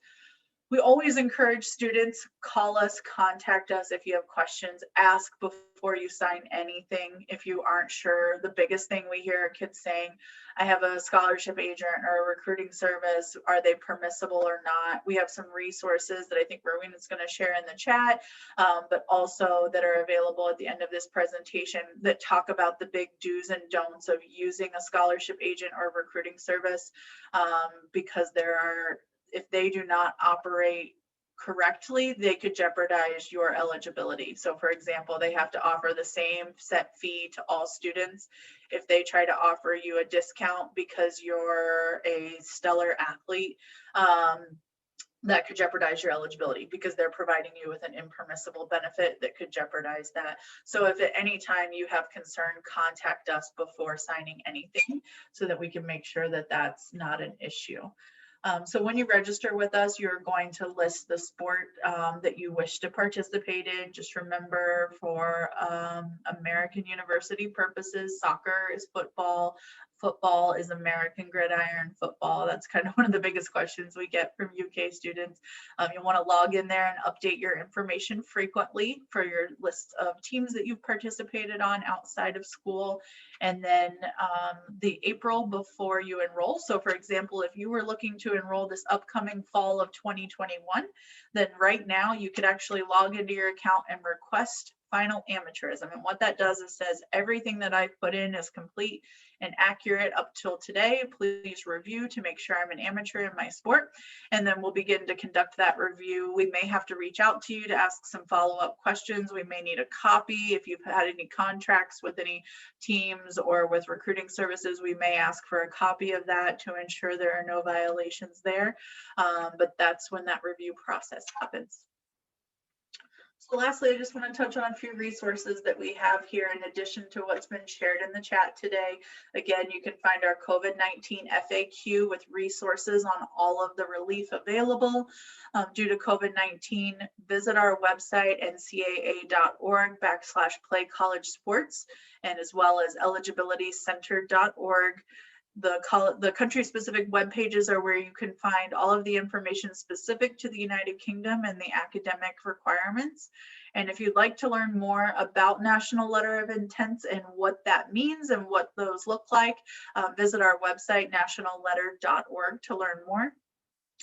We always encourage students, call us, contact us if you have questions, ask before you sign anything if you aren't sure. The biggest thing we hear are kids saying, I have a scholarship agent or a recruiting service, are they permissible or not? We have some resources that I think Rowena is going to share in the chat, but also that are available at the end of this presentation that talk about the big do's and don'ts of using a scholarship agent or recruiting service, because there are, if they do not operate correctly, they could jeopardize your eligibility. So for example, they have to offer the same set fee to all students. If they try to offer you a discount because you're a stellar athlete, that could jeopardize your eligibility because they're providing you with an impermissible benefit that could jeopardize that. So if at any time you have concern, contact us before signing anything so that we can make sure that that's not an issue. So when you register with us, you're going to list the sport that you wish to participate in. Just remember, for American University purposes, soccer is football, football is American gridiron football. That's kind of one of the biggest questions we get from UK students. You'll want to log in there and update your information frequently for your list of teams that you've participated on outside of school. And then the April before you enroll. So for example, if you were looking to enroll this upcoming fall of 2021, then right now you could actually log into your account and request final amateurism. And what that does is says everything that I've put in is complete and accurate up till today. Please review to make sure I'm an amateur in my sport. And then we'll begin to conduct that review. We may have to reach out to you to ask some follow-up questions. We may need a copy. If you've had any contracts with any teams or with recruiting services, we may ask for a copy of that to ensure there are no violations there. But that's when that review process happens. So lastly, I just want to touch on a few resources that we have here in addition to what's been shared in the chat today. Again, you can find our COVID-19 FAQ with resources on all of the relief available due to COVID-19. Visit our website, ncaa.org/playcollegesports, and as well as eligibilitycenter.org. The country-specific web pages are where you can find all of the information specific to the United Kingdom and the academic requirements. And if you'd like to learn more about National Letter of Intents and what that means and what those look like, visit our website, nationalletter.org, to learn more.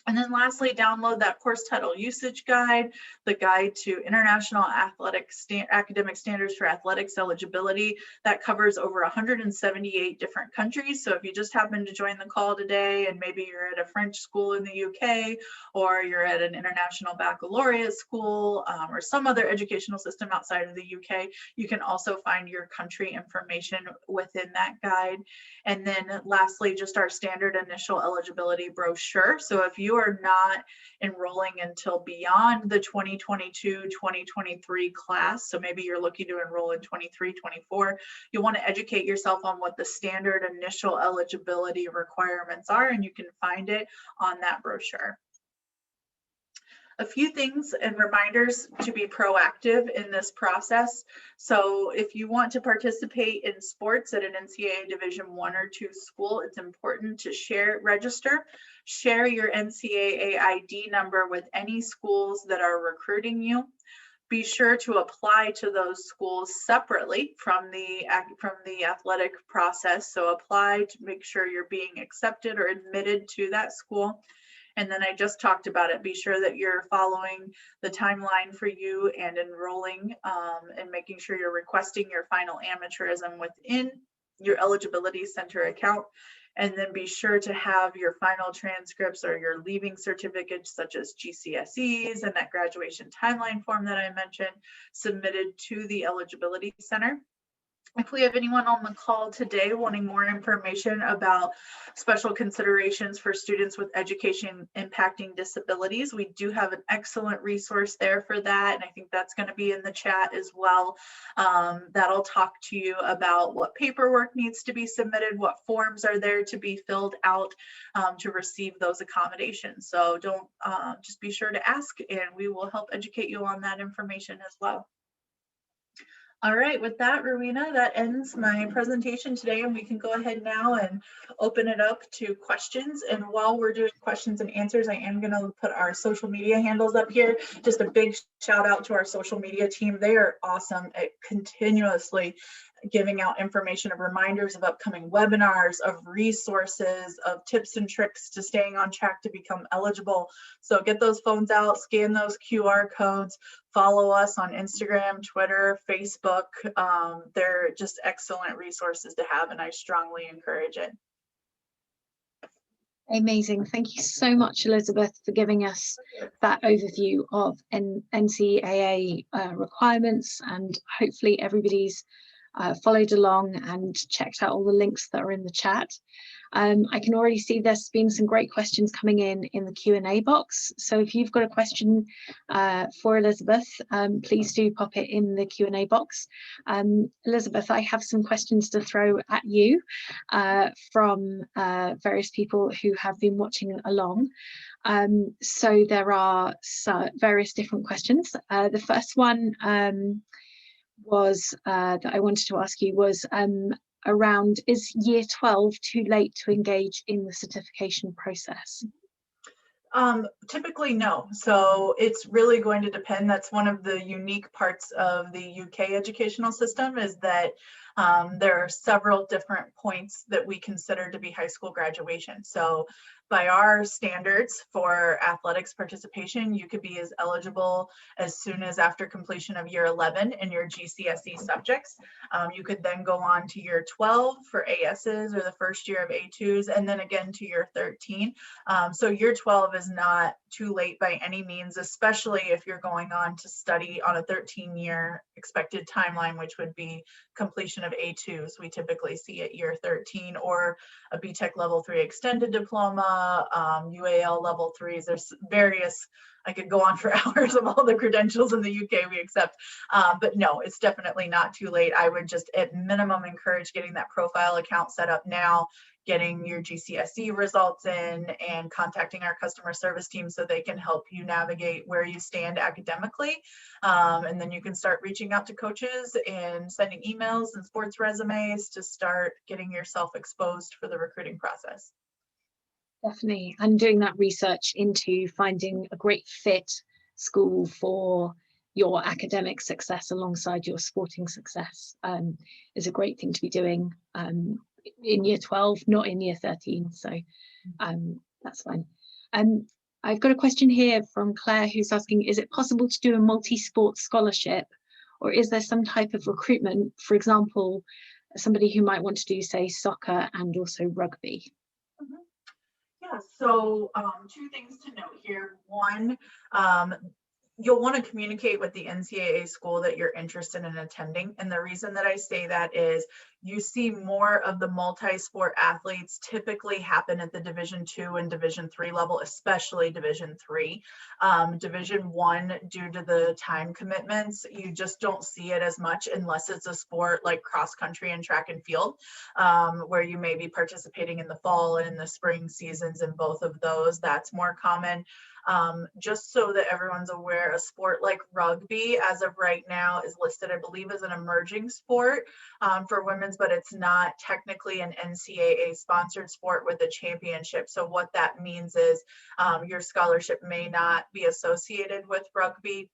And then lastly, download that course title usage guide, the guide to international academic standards for athletics eligibility. That covers over 178 different countries. So if you just happen to join the call today and maybe you're at a French school in the UK, or you're at an international baccalaureate school, or some other educational system outside of the UK, you can also find your country information within that guide. And then lastly, just our standard initial eligibility brochure. So if you are not enrolling until beyond the 2022-2023 class, so maybe you're looking to enroll in 23-24, you'll want to educate yourself on what the standard initial eligibility requirements are, and you can find it on that brochure. A few things and reminders to be proactive in this process. So if you want to participate in sports at an NCAA Division I or II school, it's important to register, share your NCAA ID number with any schools that are recruiting you. Be sure to apply to those schools separately from the athletic process. So apply to make sure you're being accepted or admitted to that school. And then I just talked about it. Be sure that you're following the timeline for you and enrolling and making sure you're requesting your final amateurism within your eligibility center account. And then be sure to have your final transcripts or your leaving certificates, such as GCSEs and that graduation timeline form that I mentioned, submitted to the eligibility center. If we have anyone on the call today wanting more information about special considerations for students with education impacting disabilities, we do have an excellent resource there for that. And I think that's going to be in the chat as well. That'll talk to you about what paperwork needs to be submitted, what forms are there to be filled out to receive those accommodations. So don't just be sure to ask, and we will help educate you on that information as well. All right, with that, Rowena, that ends my presentation today, and we can go ahead now and open it up to questions. And while we're doing questions and answers, I am going to put our social media handles up here. Just a big shout out to our social media team. They are awesome at continuously giving out information of reminders of upcoming webinars, of resources, of tips and tricks to staying on track to become eligible. So get those phones out, scan those QR codes, follow us on Instagram, Twitter, Facebook. They're just excellent resources to have, and I strongly encourage it. Amazing. Thank you so much, Elizabeth, for giving us that overview of NCAA requirements, and hopefully everybody's followed along and checked out all the links that are in the chat. I can already see there's been some great questions coming in the Q&A box. So if you've got a question for Elizabeth, please do pop it in the Q&A box. Elizabeth, I have some questions to throw at you from various people who have been watching along. So there are various different questions. The first one was that I wanted to ask you was around, is year 12 too late to engage in the certification process? Typically, no. So it's really going to depend. That's one of the unique parts of the UK educational system, is that there are several different points that we consider to be high school graduation. So by our standards for athletics participation, you could be as eligible as soon as after completion of year 11 in your GCSE subjects. You could then go on to year 12 for ASs, or the first year of A2s, and then again to year 13. So year 12 is not too late by any means, especially if you're going on to study on a 13-year expected timeline, which would be completion of A2s. We typically see at year 13, or a BTEC level 3 extended diploma, UAL level 3s. There's various, I could go on for hours of all the credentials in the UK we accept, but no, it's definitely not too late. I would just at minimum encourage getting that profile account set up now, getting your GCSE results in, and contacting our customer service team so they can help you navigate where you stand academically. And then you can start reaching out to coaches and sending emails and sports resumes to start getting yourself exposed for the recruiting process. Definitely, and doing that research into finding a great fit school for your academic success alongside your sporting success is a great thing to be doing in year 12, not in year 13. So that's fine. I've got a question here from Claire, who's asking, is it possible to do a multi-sport scholarship, or is there some type of recruitment, for example, somebody who might want to do, say, soccer and also rugby? Yeah, so two things to note here. One, you'll want to communicate with the NCAA school that you're interested in attending. And the reason that I say that is you see more of the multi-sport athletes typically happen at the Division II and Division III level, especially Division III. Division I, due to the time commitments, you just don't see it as much unless it's a sport like cross country and track and field, where you may be participating in the fall and in the spring seasons. In both of those, that's more common. Just so that everyone's aware, a sport like rugby, as of right now, is listed, I believe, as an emerging sport for women's, but it's not technically an NCAA sponsored sport with a championship. So what that means is your scholarship may not be associated with rugby.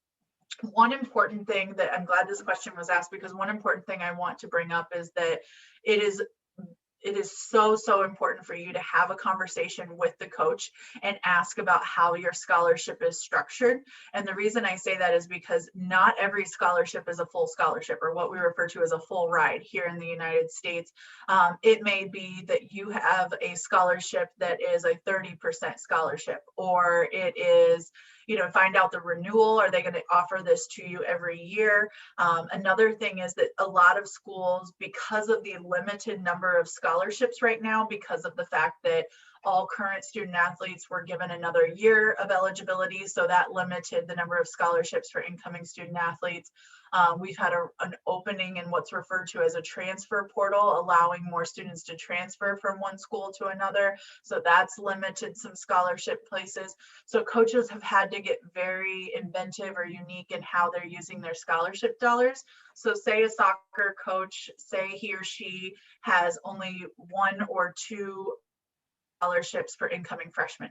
One important thing that I'm glad this question was asked, because one important thing I want to bring up is that it is so important for you to have a conversation with the coach and ask about how your scholarship is structured. And the reason I say that is because not every scholarship is a full scholarship, or what we refer to as a full ride here in the United States. It may be that you have a scholarship that is a 30% scholarship, or it is, find out the renewal. Are they going to offer this to you every year? Another thing is that a lot of schools, because of the limited number of scholarships right now, because of the fact that all current student athletes were given another year of eligibility, so that limited the number of scholarships for incoming student athletes. We've had an opening in what's referred to as a transfer portal, allowing more students to transfer from one school to another. So that's limited some scholarship places. So coaches have had to get very inventive or unique in how they're using their scholarship dollars. So say a soccer coach, say he or she has only 1 or 2 scholarships for incoming freshmen.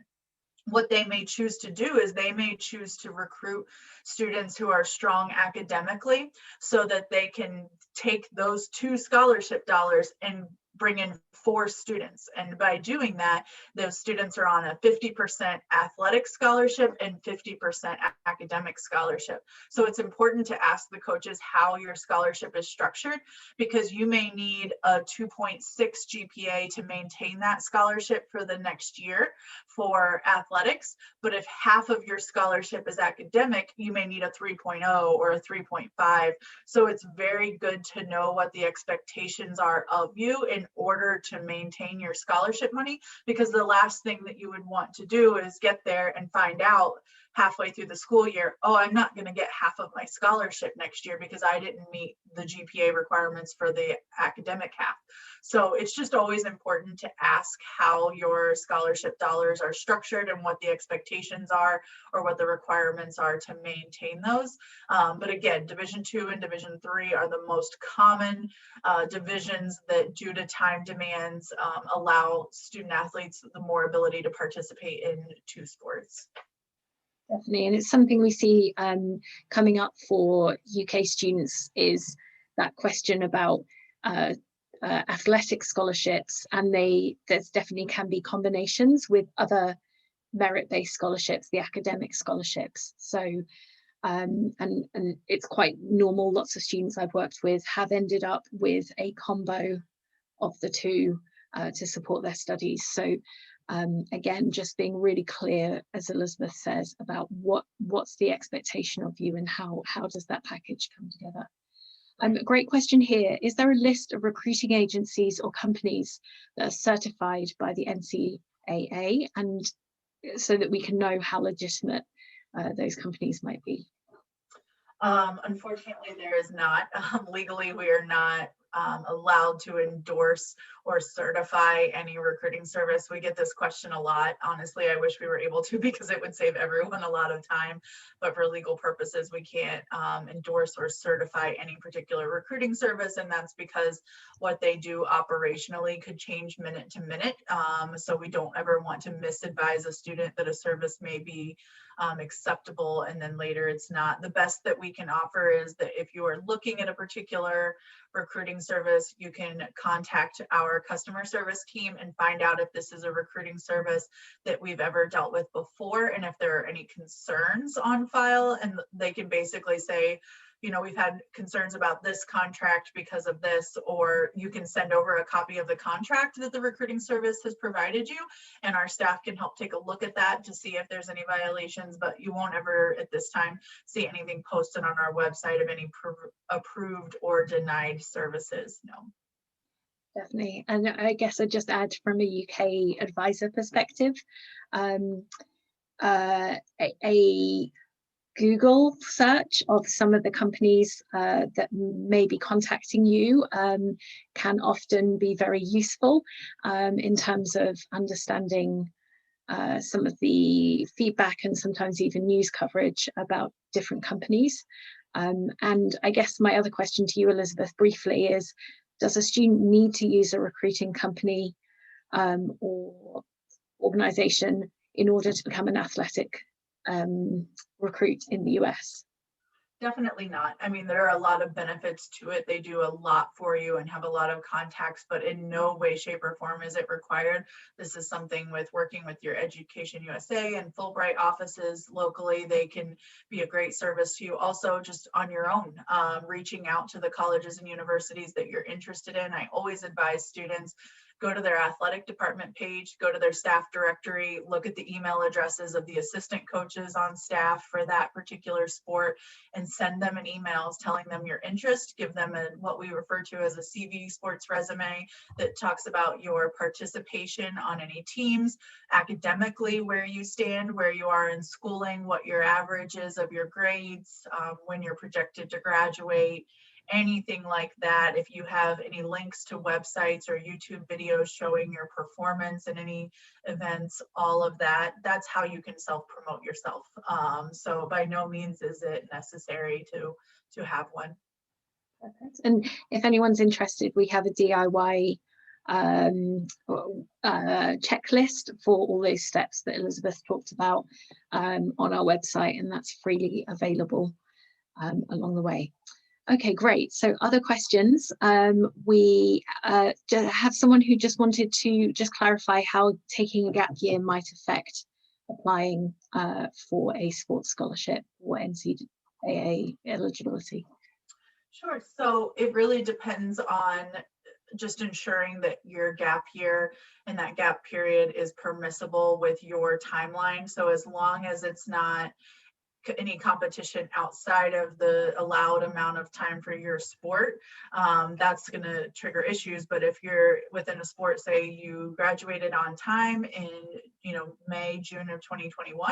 What they may choose to do is they may choose to recruit students who are strong academically so that they can take those 2 scholarship dollars and bring in 4 students. And by doing that, those students are on a 50% athletic scholarship and 50% academic scholarship. So it's important to ask the coaches how your scholarship is structured, because you may need a 2.6 GPA to maintain that scholarship for the next year for athletics. But if half of your scholarship is academic, you may need a 3.0 or a 3.5. So it's very good to know what the expectations are of you in order to maintain your scholarship money, because the last thing that you would want to do is get there and find out halfway through the school year, oh, I'm not going to get half of my scholarship next year because I didn't meet the GPA requirements for the academic half. So it's just always important to ask how your scholarship dollars are structured and what the expectations are or what the requirements are to maintain those. But again, Division II and Division III are the most common divisions that, due to time demands, allow student athletes the more ability to participate in 2 sports. Definitely, and it's something we see coming up for UK students, is that question about athletic scholarships, and there's definitely can be combinations with other merit-based scholarships, the academic scholarships. So and it's quite normal. Lots of students I've worked with have ended up with a combo of the 2 to support their studies. So again, just being really clear, as Elizabeth says, about what's the expectation of you and how does that package come together. A great question here. Is there a list of recruiting agencies or companies that are certified by the NCAA, and so that we can know how legitimate those companies might be? Unfortunately, there is not. Legally, we are not allowed to endorse or certify any recruiting service. We get this question a lot. Honestly, I wish we were able to, because it would save everyone a lot of time. But for legal purposes, we can't endorse or certify any particular recruiting service. And that's because what they do operationally could change minute to minute. So we don't ever want to misadvise a student that a service may be acceptable and then later it's not. The best that we can offer is that if you are looking at a particular recruiting service, you can contact our customer service team and find out if this is a recruiting service that we've ever dealt with before, and if there are any concerns on file. And they can basically say, you know, we've had concerns about this contract because of this, or you can send over a copy of the contract that the recruiting service has provided you, and our staff can help take a look at that to see if there's any violations. But you won't ever at this time see anything posted on our website of any approved or denied services. No. Definitely. And I guess I'd just add, from a UK advisor perspective, a Google search of some of the companies that may be contacting you can often be very useful in terms of understanding some of the feedback and sometimes even news coverage about different companies. And I guess my other question to you, Elizabeth, briefly is, does a student need to use a recruiting company or organization in order to become an athletic recruit in the US? Definitely not. I mean, there are a lot of benefits to it. They do a lot for you and have a lot of contacts, but in no way, shape, or form is it required. This is something with working with your EducationUSA and Fulbright offices locally. They can be a great service to you. Also, just on your own, reaching out to the colleges and universities that you're interested in. I always advise students, go to their athletic department page, go to their staff directory, look at the email addresses of the assistant coaches on staff for that particular sport, and send them an email telling them your interest. Give them what we refer to as a CV sports resume that talks about your participation on any teams, academically, where you stand, where you are in schooling, what your average is of your grades, when you're projected to graduate, anything like that. If you have any links to websites or YouTube videos showing your performance in any events, all of that, that's how you can self-promote yourself. So by no means is it necessary to have one. Perfect. And if anyone's interested, we have a DIY checklist for all those steps that Elizabeth talked about on our website, and that's freely available along the way. Okay, great. So other questions. We have someone who just wanted to just clarify how taking a gap year might affect applying for a sports scholarship or NCAA eligibility. Sure. So it really depends on just ensuring that your gap year and that gap period is permissible with your timeline. So as long as it's not any competition outside of the allowed amount of time for your sport, that's going to trigger issues. But if you're within a sport, say you graduated on time in May, June of 2021,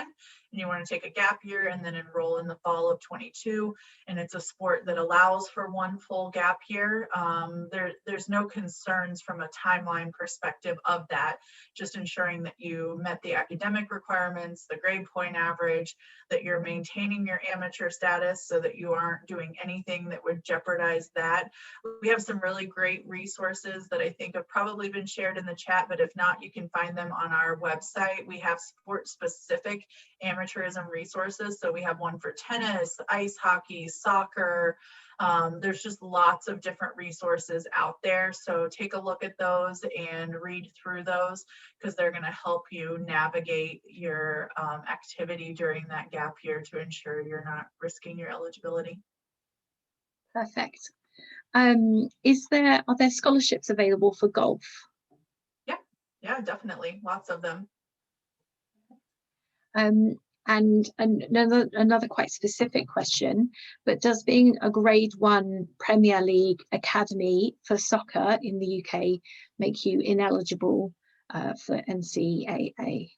and you want to take a gap year and then enroll in the fall of 22, and it's a sport that allows for one full gap year, there's no concerns from a timeline perspective of that. Just ensuring that you met the academic requirements, the grade point average, that you're maintaining your amateur status so that you aren't doing anything that would jeopardize that. We have some really great resources that I think have probably been shared in the chat, but if not, you can find them on our website. We have sport-specific amateurism resources. So we have one for tennis, ice hockey, soccer. There's just lots of different resources out there. So take a look at those and read through those, because they're going to help you navigate your activity during that gap year to ensure you're not risking your eligibility. Perfect. Are there scholarships available for golf? Yeah, definitely. Lots of them. And another quite specific question, but does being a grade 1 Premier League academy for soccer in the UK make you ineligible for NCAA?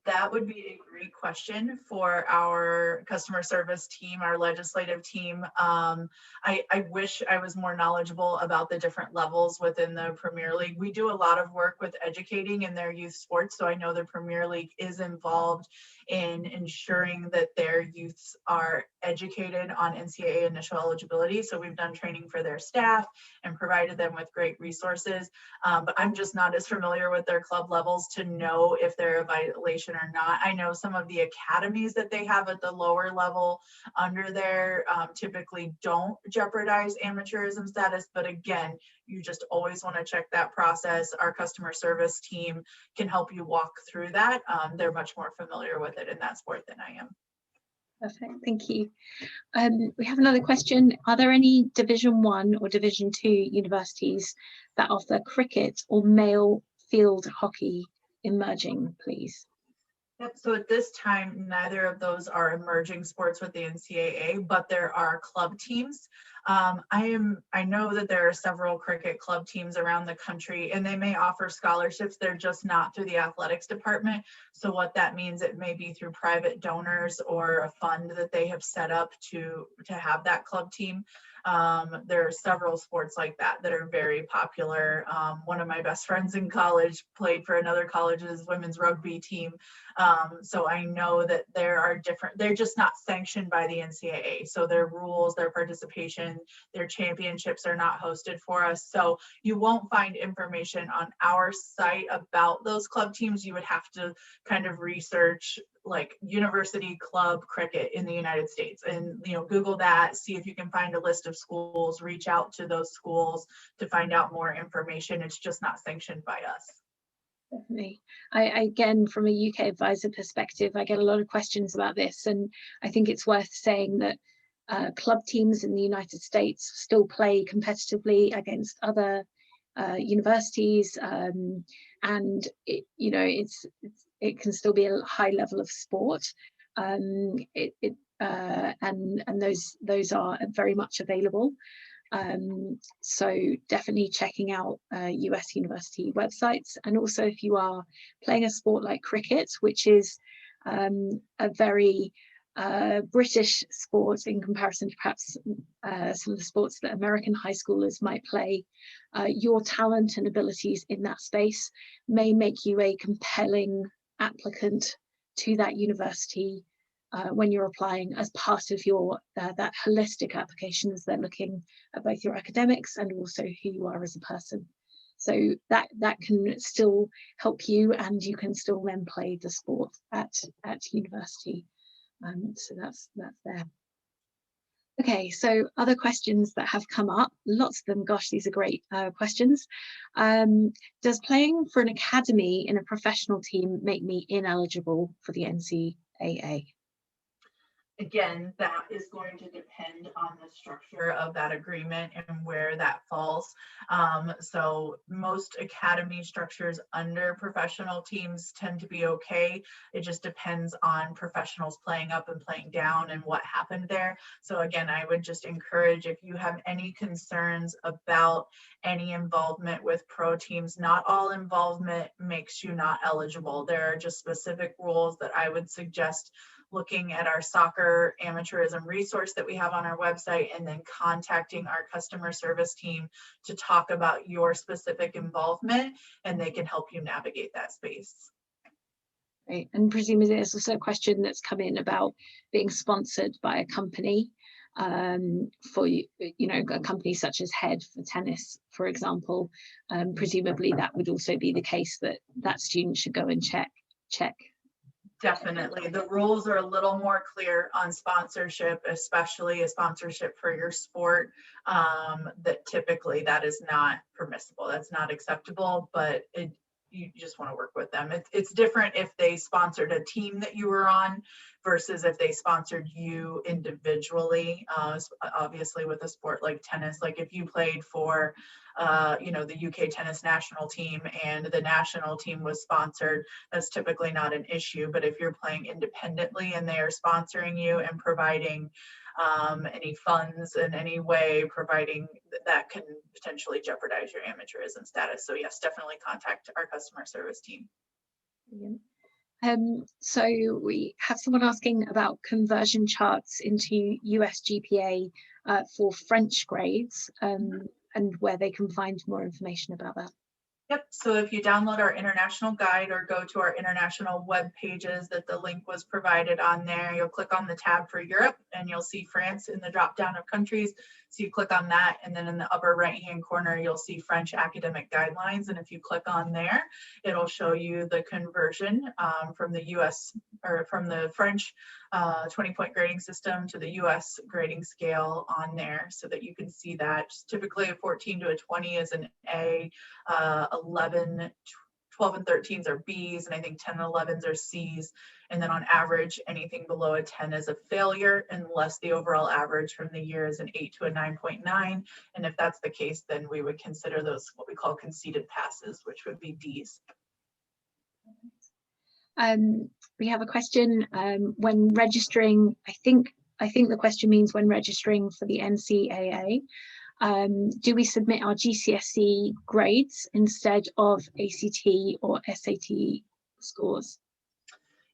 That would be a great question for our customer service team, our legislative team. I wish I was more knowledgeable about the different levels within the Premier League. We do a lot of work with educating in their youth sports, so I know the Premier League is involved in ensuring that their youths are educated on NCAA initial eligibility. So we've done training for their staff and provided them with great resources, but I'm just not as familiar with their club levels to know if they're a violation or not. I know some of the academies that they have at the lower level under there typically don't jeopardize amateurism status, but again, you just always want to check that process. Our customer service team can help you walk through that. They're much more familiar with it in that sport than I am. Perfect, thank you. We have another question. Are there any Division 1 or Division 2 universities that offer cricket or male field hockey emerging, please? Yep, so at this time, neither of those are emerging sports with the NCAA, but there are club teams. I know that there are several cricket club teams around the country, and they may offer scholarships. They're just not through the athletics department. So what that means, it may be through private donors or a fund that they have set up to have that club team. There are several sports like that that are very popular. One of my best friends in college played for another college's women's rugby team. So I know that there are different, they're just not sanctioned by the NCAA. So their rules, their participation, their championships are not hosted for us. So you won't find information on our site about those club teams. You would have to kind of research like university club cricket in the United States and Google that, see if you can find a list of schools, reach out to those schools to find out more information. It's just not sanctioned by us. Definitely. Again, from a UK advisor perspective, I get a lot of questions about this, and I think it's worth saying that club teams in the United States still play competitively against other universities, and it can still be a high level of sport. And those are very much available. So definitely checking out US university websites, and also if you are playing a sport like cricket, which is a very British sport in comparison to perhaps some of the sports that American high schoolers might play, your talent and abilities in that space may make you a compelling applicant to that university when you're applying, as part of your that holistic application, as they're looking at both your academics and also who you are as a person. So that can still help you, and you can still then play the sport at university. So that's there. Okay, so other questions that have come up, lots of them. Gosh, these are great questions. Does playing for an academy in a professional team make me ineligible for the NCAA? Again, that is going to depend on the structure of that agreement and where that falls. So most academy structures under professional teams tend to be okay. It just depends on professionals playing up and playing down and what happened there. So again, I would just encourage, if you have any concerns about any involvement with pro teams, not all involvement makes you not eligible. There are just specific rules that I would suggest looking at our soccer amateurism resource that we have on our website, and then contacting our customer service team to talk about your specific involvement, and they can help you navigate that space. Right, and presumably there's also a question that's come in about being sponsored by a company, for a company such as Head for tennis, for example. Presumably that would also be the case, that student should go and check. Definitely. The rules are a little more clear on sponsorship, especially a sponsorship for your sport, that typically that is not permissible. That's not acceptable, but you just want to work with them. It's different if they sponsored a team that you were on versus if they sponsored you individually. Obviously with a sport like tennis, like if you played for the UK tennis national team and the national team was sponsored, that's typically not an issue. But if you're playing independently and they are sponsoring you and providing any funds in any way, providing that can potentially jeopardize your amateurism status. So yes, definitely contact our customer service team. So we have someone asking about conversion charts into US GPA for French grades, and where they can find more information about that. Yep, so if you download our international guide or go to our international web pages that the link was provided on there, you'll click on the tab for Europe and you'll see France in the drop down of countries. So you click on that, and then in the upper right hand corner, you'll see French academic guidelines. And if you click on there, it'll show you the conversion from the US or from the French 20-point grading system to the US grading scale on there, so that you can see that. Typically a 14 to a 20 is an A, 11, 12 and 13s are Bs, and I think 10 and 11s are Cs. And then on average, anything below a 10 is a failure, unless the overall average from the year is an 8 to a 9.9. And if that's the case, then we would consider those what we call conceded passes, which would be Ds. We have a question when registering. I think the question means when registering for the NCAA. Do we submit our GCSE grades instead of ACT or SAT scores?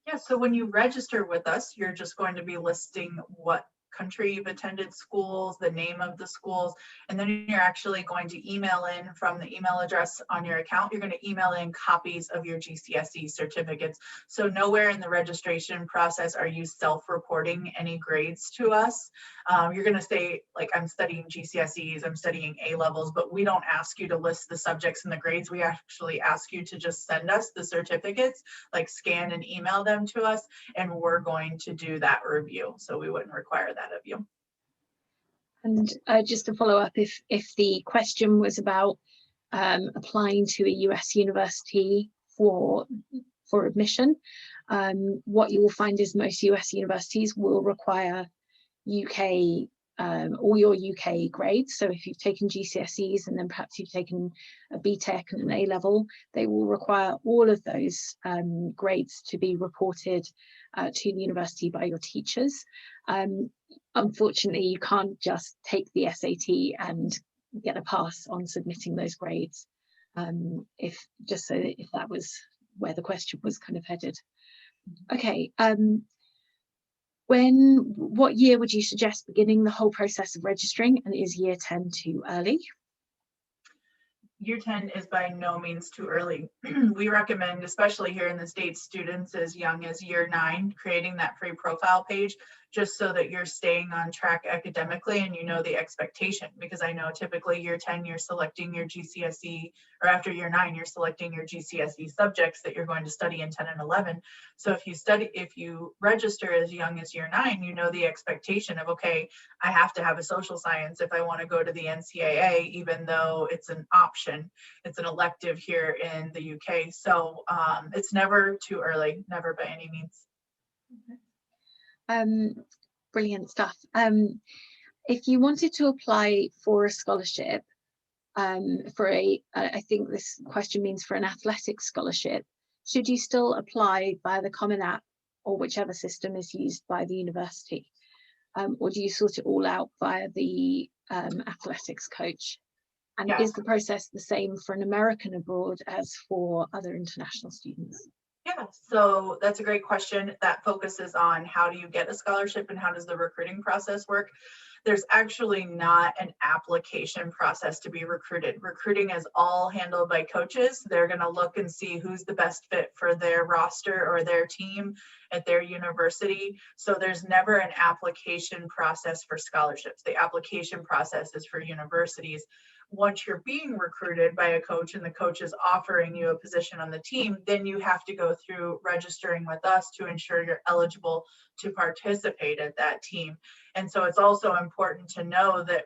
Yeah, so when you register with us, you're just going to be listing what country you've attended schools, the name of the schools, and then you're actually going to email in from the email address on your account. You're going to email in copies of your GCSE certificates. So nowhere in the registration process are you self-reporting any grades to us. You're going to say, like, I'm studying GCSEs, I'm studying A levels, but we don't ask you to list the subjects and the grades. We actually ask you to just send us the certificates, like scan and email them to us, and we're going to do that review. So we wouldn't require that of you. And just to follow up, if the question was about applying to a US university for admission, what you will find is most US universities will require UK all your UK grades. So if you've taken GCSEs and then perhaps you've taken a BTEC and an A-level, they will require all of those grades to be reported to the university by your teachers. Unfortunately, you can't just take the SAT and get a pass on submitting those grades, if that was where the question was kind of headed. Okay, what year would you suggest beginning the whole process of registering, and is year 10 too early? Year 10 is by no means too early. We recommend, especially here in the States, students as young as year 9, creating that free profile page, just so that you're staying on track academically and you know the expectation. Because I know typically year 10, you're selecting your GCSE, or after year 9, you're selecting your GCSE subjects that you're going to study in 10 and 11. So if you register as young as year 9, you know the expectation of, okay, I have to have a social science if I want to go to the NCAA, even though it's an option. It's an elective here in the UK. So it's never too early, never by any means. Brilliant stuff. If you wanted to apply for a scholarship, I think this question means for an athletic scholarship, should you still apply via the Common App or whichever system is used by the university? Or do you sort it all out via the athletics coach? And is the process the same for an American abroad as for other international students? Yeah, so that's a great question that focuses on how do you get a scholarship and how does the recruiting process work. There's actually not an application process to be recruited. Recruiting is all handled by coaches. They're going to look and see who's the best fit for their roster or their team at their university. So there's never an application process for scholarships. The application process is for universities. Once you're being recruited by a coach and the coach is offering you a position on the team, then you have to go through registering with us to ensure you're eligible to participate at that team. And so it's also important to know that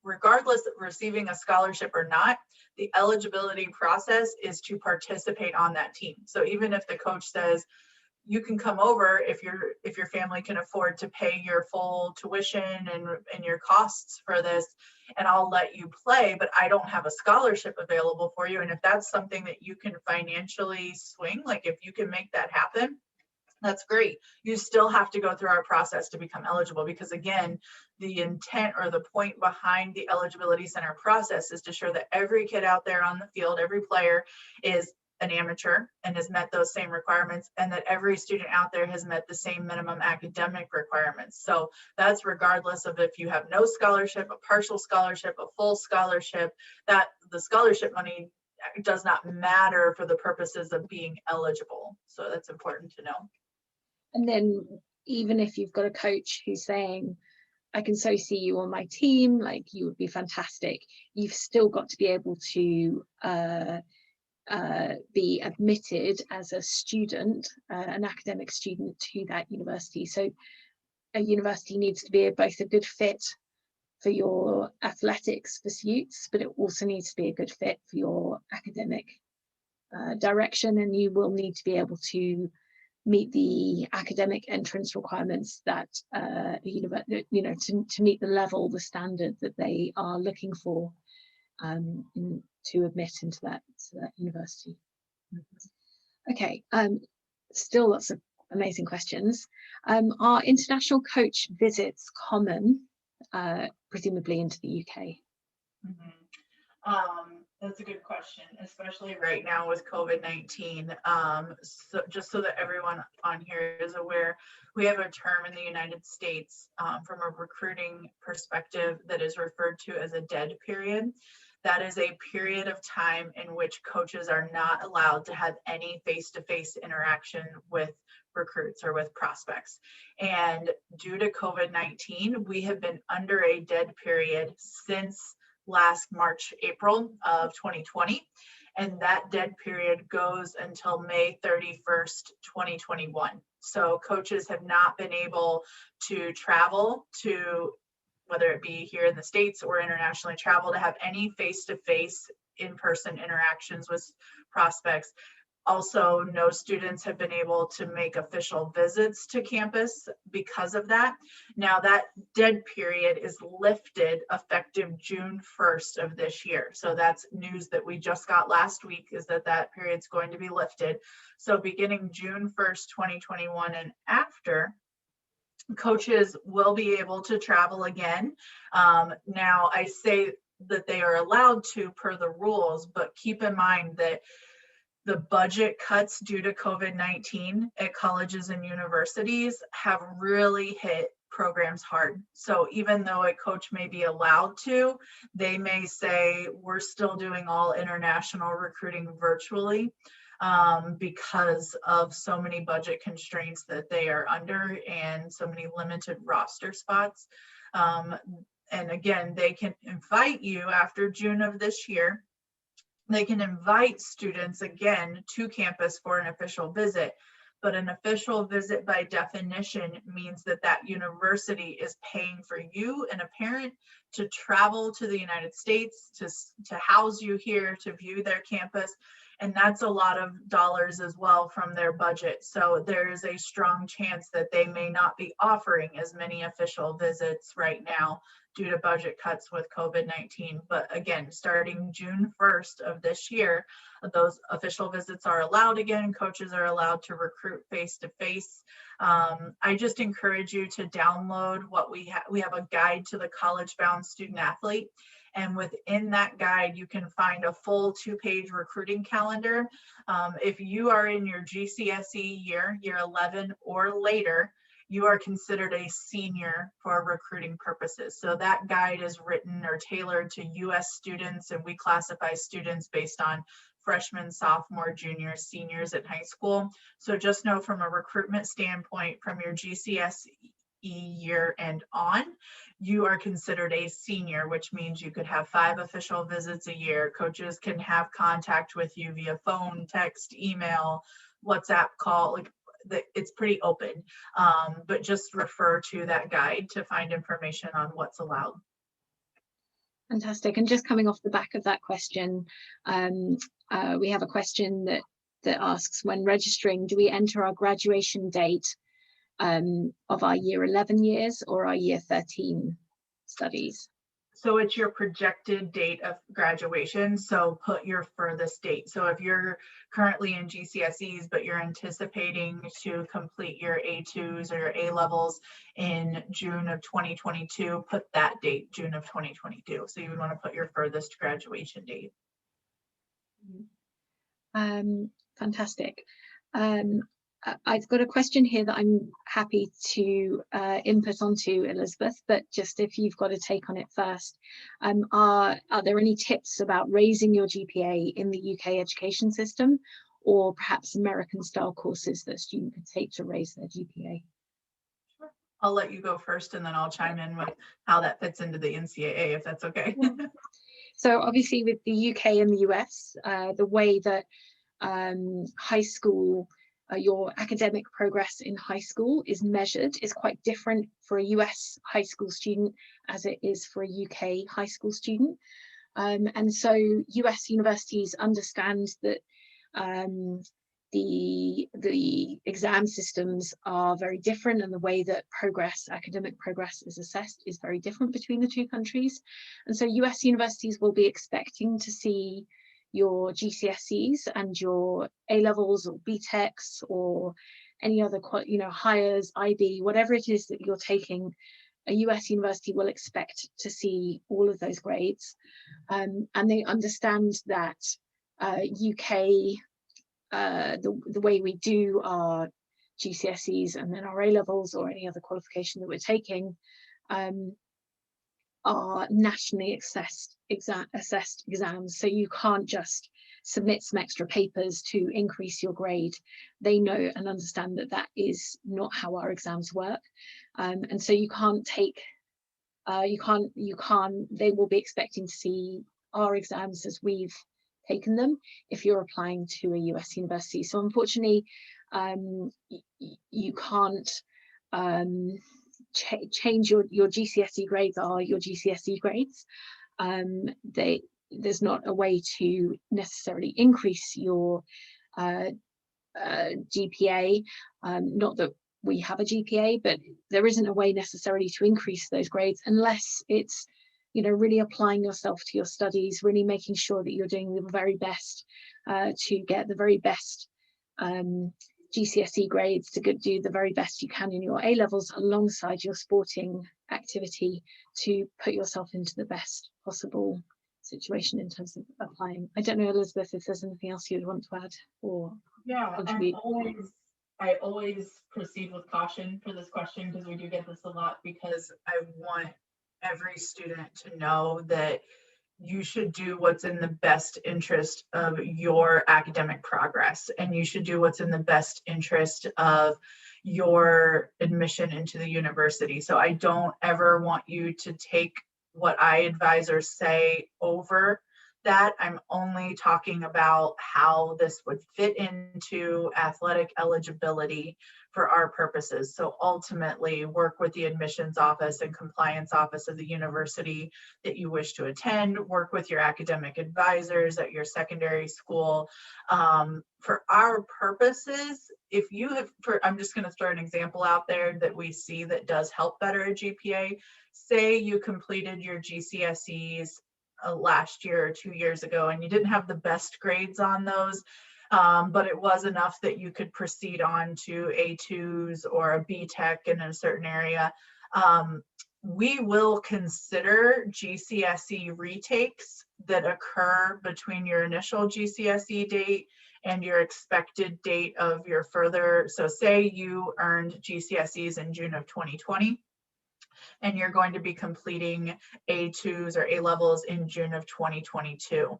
regardless of receiving a scholarship or not, the eligibility process is to participate on that team. So even if the coach says, you can come over if your family can afford to pay your full tuition and your costs for this, and I'll let you play, but I don't have a scholarship available for you. And if that's something that you can financially swing, like if you can make that happen, that's great. You still have to go through our process to become eligible, because again, the intent or the point behind the eligibility center process is to ensure that every kid out there on the field, every player is an amateur and has met those same requirements, and that every student out there has met the same minimum academic requirements. So that's regardless of if you have no scholarship, a partial scholarship, a full scholarship, that the scholarship money does not matter for the purposes of being eligible. So that's important to know. And then even if you've got a coach who's saying, I can so see you on my team, like you would be fantastic, you've still got to be able to be admitted as a student, an academic student to that university. So a university needs to be both a good fit for your athletics pursuits, but it also needs to be a good fit for your academic direction, and you will need to be able to meet the academic entrance requirements that to meet the level, the standard that they are looking for to admit into that university. Okay, still lots of amazing questions. Are international coach visits common, presumably into the UK? That's a good question, especially right now with COVID-19. So just so that everyone on here is aware, we have a term in the United States from a recruiting perspective that is referred to as a dead period. That is a period of time in which coaches are not allowed to have any face-to-face interaction with recruits or with prospects. And due to COVID-19, we have been under a dead period since last March, April of 2020. And that dead period goes until May 31st, 2021. So coaches have not been able to travel to, whether it be here in the States or internationally, travel to have any face-to-face in-person interactions with prospects. Also, no students have been able to make official visits to campus because of that. Now that dead period is lifted effective June 1st of this year. So that's news that we just got last week, is that that period's going to be lifted. So beginning June 1st, 2021 and after, coaches will be able to travel again. Now I say that they are allowed to per the rules, but keep in mind that the budget cuts due to COVID-19 at colleges and universities have really hit programs hard. So even though a coach may be allowed to, they may say, we're still doing all international recruiting virtually, because of so many budget constraints that they are under and so many limited roster spots. And again, they can invite you after June of this year. They can invite students again to campus for an official visit, but an official visit by definition means that that university is paying for you and a parent to travel to the United States, to house you here, to view their campus. And that's a lot of dollars as well from their budget. So there is a strong chance that they may not be offering as many official visits right now due to budget cuts with COVID-19. But again, starting June 1st of this year, those official visits are allowed again. Coaches are allowed to recruit face-to-face. I just encourage you to download what we have. We have a guide to the college-bound student athlete. And within that guide, you can find a full 2-page recruiting calendar. If you are in your GCSE year 11 or later, you are considered a senior for recruiting purposes. So that guide is written or tailored to US students, and we classify students based on freshmen, sophomore, juniors, seniors in high school. So just know from a recruitment standpoint, from your GCSE year and on, you are considered a senior, which means you could have 5 official visits a year. Coaches can have contact with you via phone, text, email, WhatsApp call. Like, it's pretty open, but just refer to that guide to find information on what's allowed. Fantastic. And just coming off the back of that question, we have a question that asks, when registering, do we enter our graduation date of our year 11 years or our year 13 studies? So it's your projected date of graduation. So put your furthest date. So if you're currently in GCSEs, but you're anticipating to complete your A2s or your A levels in June of 2022, put that date, June of 2022. So you would want to put your furthest graduation date. Fantastic. I've got a question here that I'm happy to input onto, Elizabeth, but just if you've got a take on it first. Are there any tips about raising your GPA in the UK education system, or perhaps American style courses that a student could take to raise their GPA? Sure. I'll let you go first, and then I'll chime in with how that fits into the NCAA, if that's okay. So obviously with the UK and the US, the way that high school, your academic progress in high school is measured is quite different for a US high school student as it is for a UK high school student. And so US universities understand that the exam systems are very different, and the way that academic progress is assessed is very different between the two countries. And so US universities will be expecting to see your GCSEs and your A levels or BTECs or any other, hires, IB, whatever it is that you're taking. A US university will expect to see all of those grades, and they understand that UK, the way we do our GCSEs and then our A levels or any other qualification that we're taking, are nationally assessed exams. So you can't just submit some extra papers to increase your grade. They know and understand that that is not how our exams work. And so you can't take, they will be expecting to see our exams as we've taken them if you're applying to a US university. So unfortunately, you can't change your GCSE grades are your GCSE grades. There's not a way to necessarily increase your GPA. Not that we have a GPA, but there isn't a way necessarily to increase those grades unless it's, you know, really applying yourself to your studies, really making sure that you're doing the very best to get the very best GCSE grades, to do the very best you can in your A levels alongside your sporting activity, to put yourself into the best possible situation in terms of applying. I don't know, Elizabeth, if there's anything else you'd want to add or Yeah, contribute. I always proceed with caution for this question because we do get this a lot, because I want every student to know that you should do what's in the best interest of your academic progress, and you should do what's in the best interest of your admission into the university. So I don't ever want you to take what I advisors say over that. I'm only talking about how this would fit into athletic eligibility for our purposes. So ultimately, work with the admissions office and compliance office of the university that you wish to attend, work with your academic advisors at your secondary school. For our purposes, if you have, I'm just going to throw an example out there that we see that does help better a GPA. Say you completed your GCSEs last year or 2 years ago, and you didn't have the best grades on those, but it was enough that you could proceed on to A2s or a B-Tech in a certain area. We will consider GCSE retakes that occur between your initial GCSE date and your expected date of your further. So say you earned GCSEs in June of 2020, and you're going to be completing A2s or A levels in June of 2022.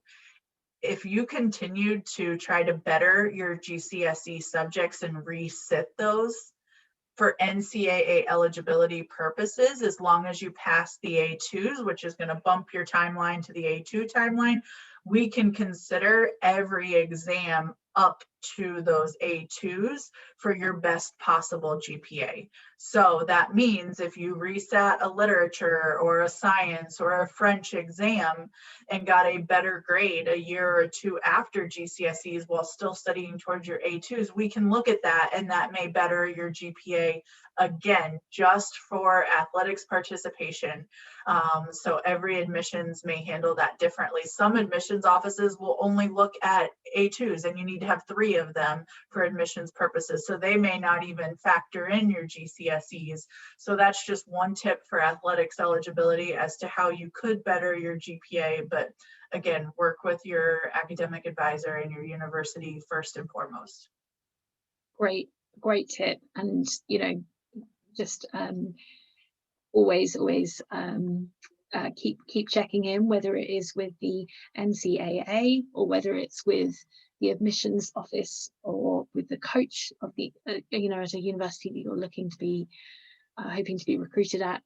If you continue to try to better your GCSE subjects and resit those for NCAA eligibility purposes, as long as you pass the A2s, which is going to bump your timeline to the A2 timeline, we can consider every exam up to those A2s for your best possible GPA. So that means if you resat a literature or a science or a French exam and got a better grade a year or two after GCSEs while still studying towards your A2s, we can look at that, and that may better your GPA again, just for athletics participation. So every admissions may handle that differently. Some admissions offices will only look at A2s, and you need to have 3 of them for admissions purposes. So they may not even factor in your GCSEs. So that's just one tip for athletics eligibility as to how you could better your GPA. But again, work with your academic advisor and your university first and foremost. Great tip. And, you know, just always keep checking in, whether it is with the NCAA or whether it's with the admissions office or with the coach of the you know, at a university that you're looking to be hoping to be recruited at.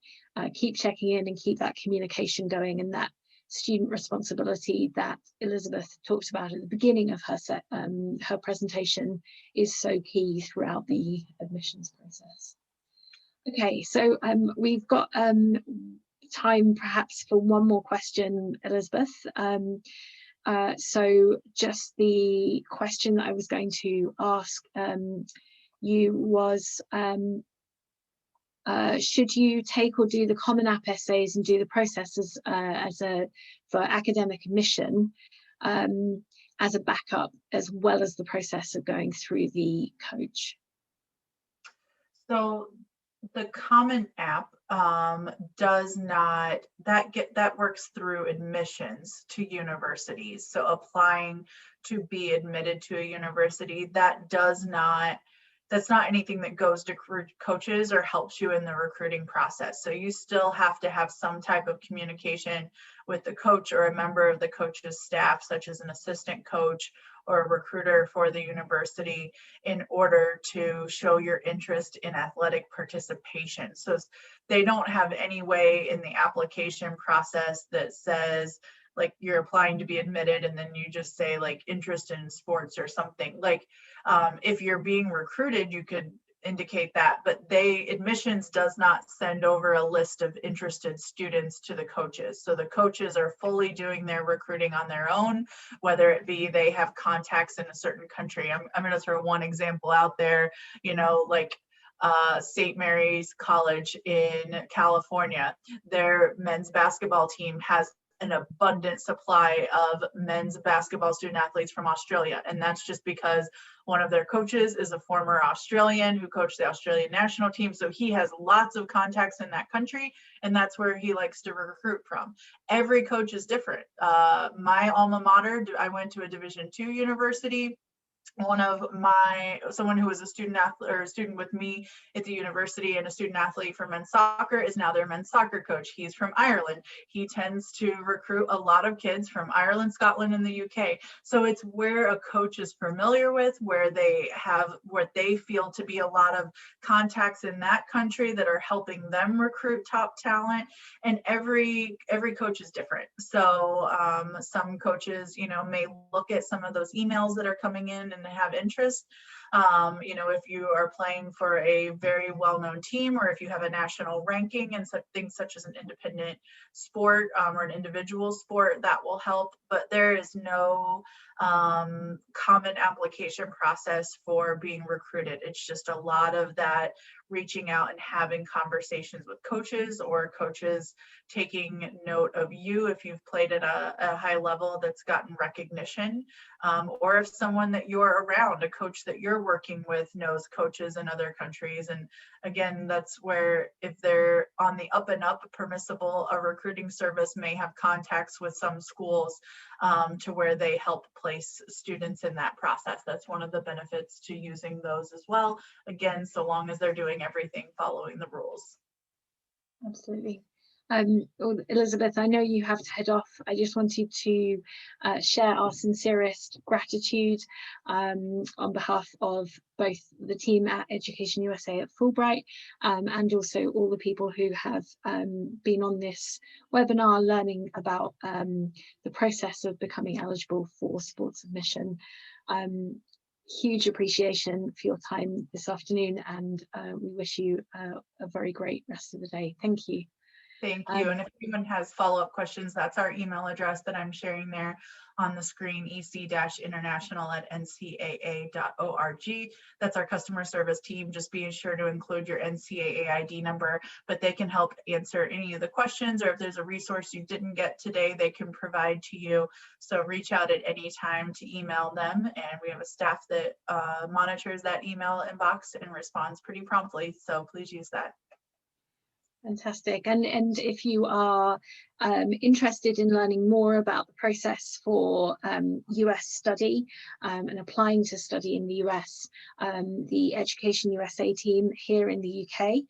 Keep checking in and keep that communication going, and that student responsibility that Elizabeth talked about at the beginning of her presentation is so key throughout the admissions process. Okay, so we've got time perhaps for one more question, Elizabeth. So just the question that I was going to ask you was, should you take or do the Common App essays and do the processes for academic admission as a backup, as well as the process of going through the coach? So the Common App does not, that works through admissions to universities. So applying to be admitted to a university, that's not anything that goes to coaches or helps you in the recruiting process. So you still have to have some type of communication with the coach or a member of the coach's staff, such as an assistant coach or a recruiter for the university, in order to show your interest in athletic participation. So they don't have any way in the application process that says, like, you're applying to be admitted and then you just say like interest in sports or something. Like if you're being recruited, you could indicate that, but admissions does not send over a list of interested students to the coaches. So the coaches are fully doing their recruiting on their own, whether it be they have contacts in a certain country. I'm going to throw one example out there, like St. Mary's College in California. Their men's basketball team has an abundant supply of men's basketball student athletes from Australia. And that's just because one of their coaches is a former Australian who coached the Australian national team. So he has lots of contacts in that country, and that's where he likes to recruit from. Every coach is different. My alma mater, I went to a Division II university. Someone who was a student athlete or a student with me at the university and a student athlete for men's soccer is now their men's soccer coach. He's from Ireland. He tends to recruit a lot of kids from Ireland, Scotland, and the UK. So it's where a coach is familiar with, where they have what they feel to be a lot of contacts in that country that are helping them recruit top talent. And every coach is different. So some coaches, may look at some of those emails that are coming in and have interest. If you are playing for a very well-known team, or if you have a national ranking and things such as an independent sport or an individual sport, that will help. But there is no common application process for being recruited. It's just a lot of that reaching out and having conversations with coaches, or coaches taking note of you if you've played at a high level that's gotten recognition, or if someone that you're around, a coach that you're working with, knows coaches in other countries. And again, that's where, if they're on the up and up, permissible, a recruiting service may have contacts with some schools to where they help place students in that process. That's one of the benefits to using those as well. Again, so long as they're doing everything following the rules. Absolutely. Elizabeth, I know you have to head off. I just wanted to share our sincerest gratitude on behalf of both the team at Education USA at Fulbright and also all the people who have been on this webinar learning about the process of becoming eligible for sports admission. Huge appreciation for your time this afternoon, and we wish you a very great rest of the day. Thank you. Thank you. And if anyone has follow-up questions, that's our email address that I'm sharing there on the screen, ec-international@ncaa.org. That's our customer service team. Just be sure to include your NCAA ID number, but they can help answer any of the questions, or if there's a resource you didn't get today, they can provide to you. So reach out at any time to email them, and we have a staff that monitors that email inbox and responds pretty promptly. So please use that. Fantastic. And if you are interested in learning more about the process for US study and applying to study in the US, the Education USA team here in the UK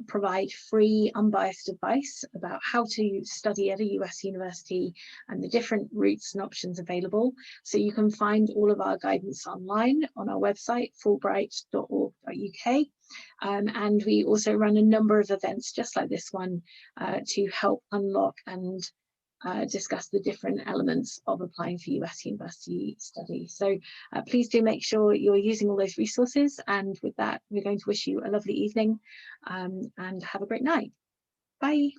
provide free unbiased advice about how to study at a US university and the different routes and options available. So you can find all of our guidance online on our website, fulbright.org.uk. And we also run a number of events just like this one to help unlock and discuss the different elements of applying for US university study. So please do make sure you're using all those resources. And with that, we're going to wish you a lovely evening and have a great night. Bye.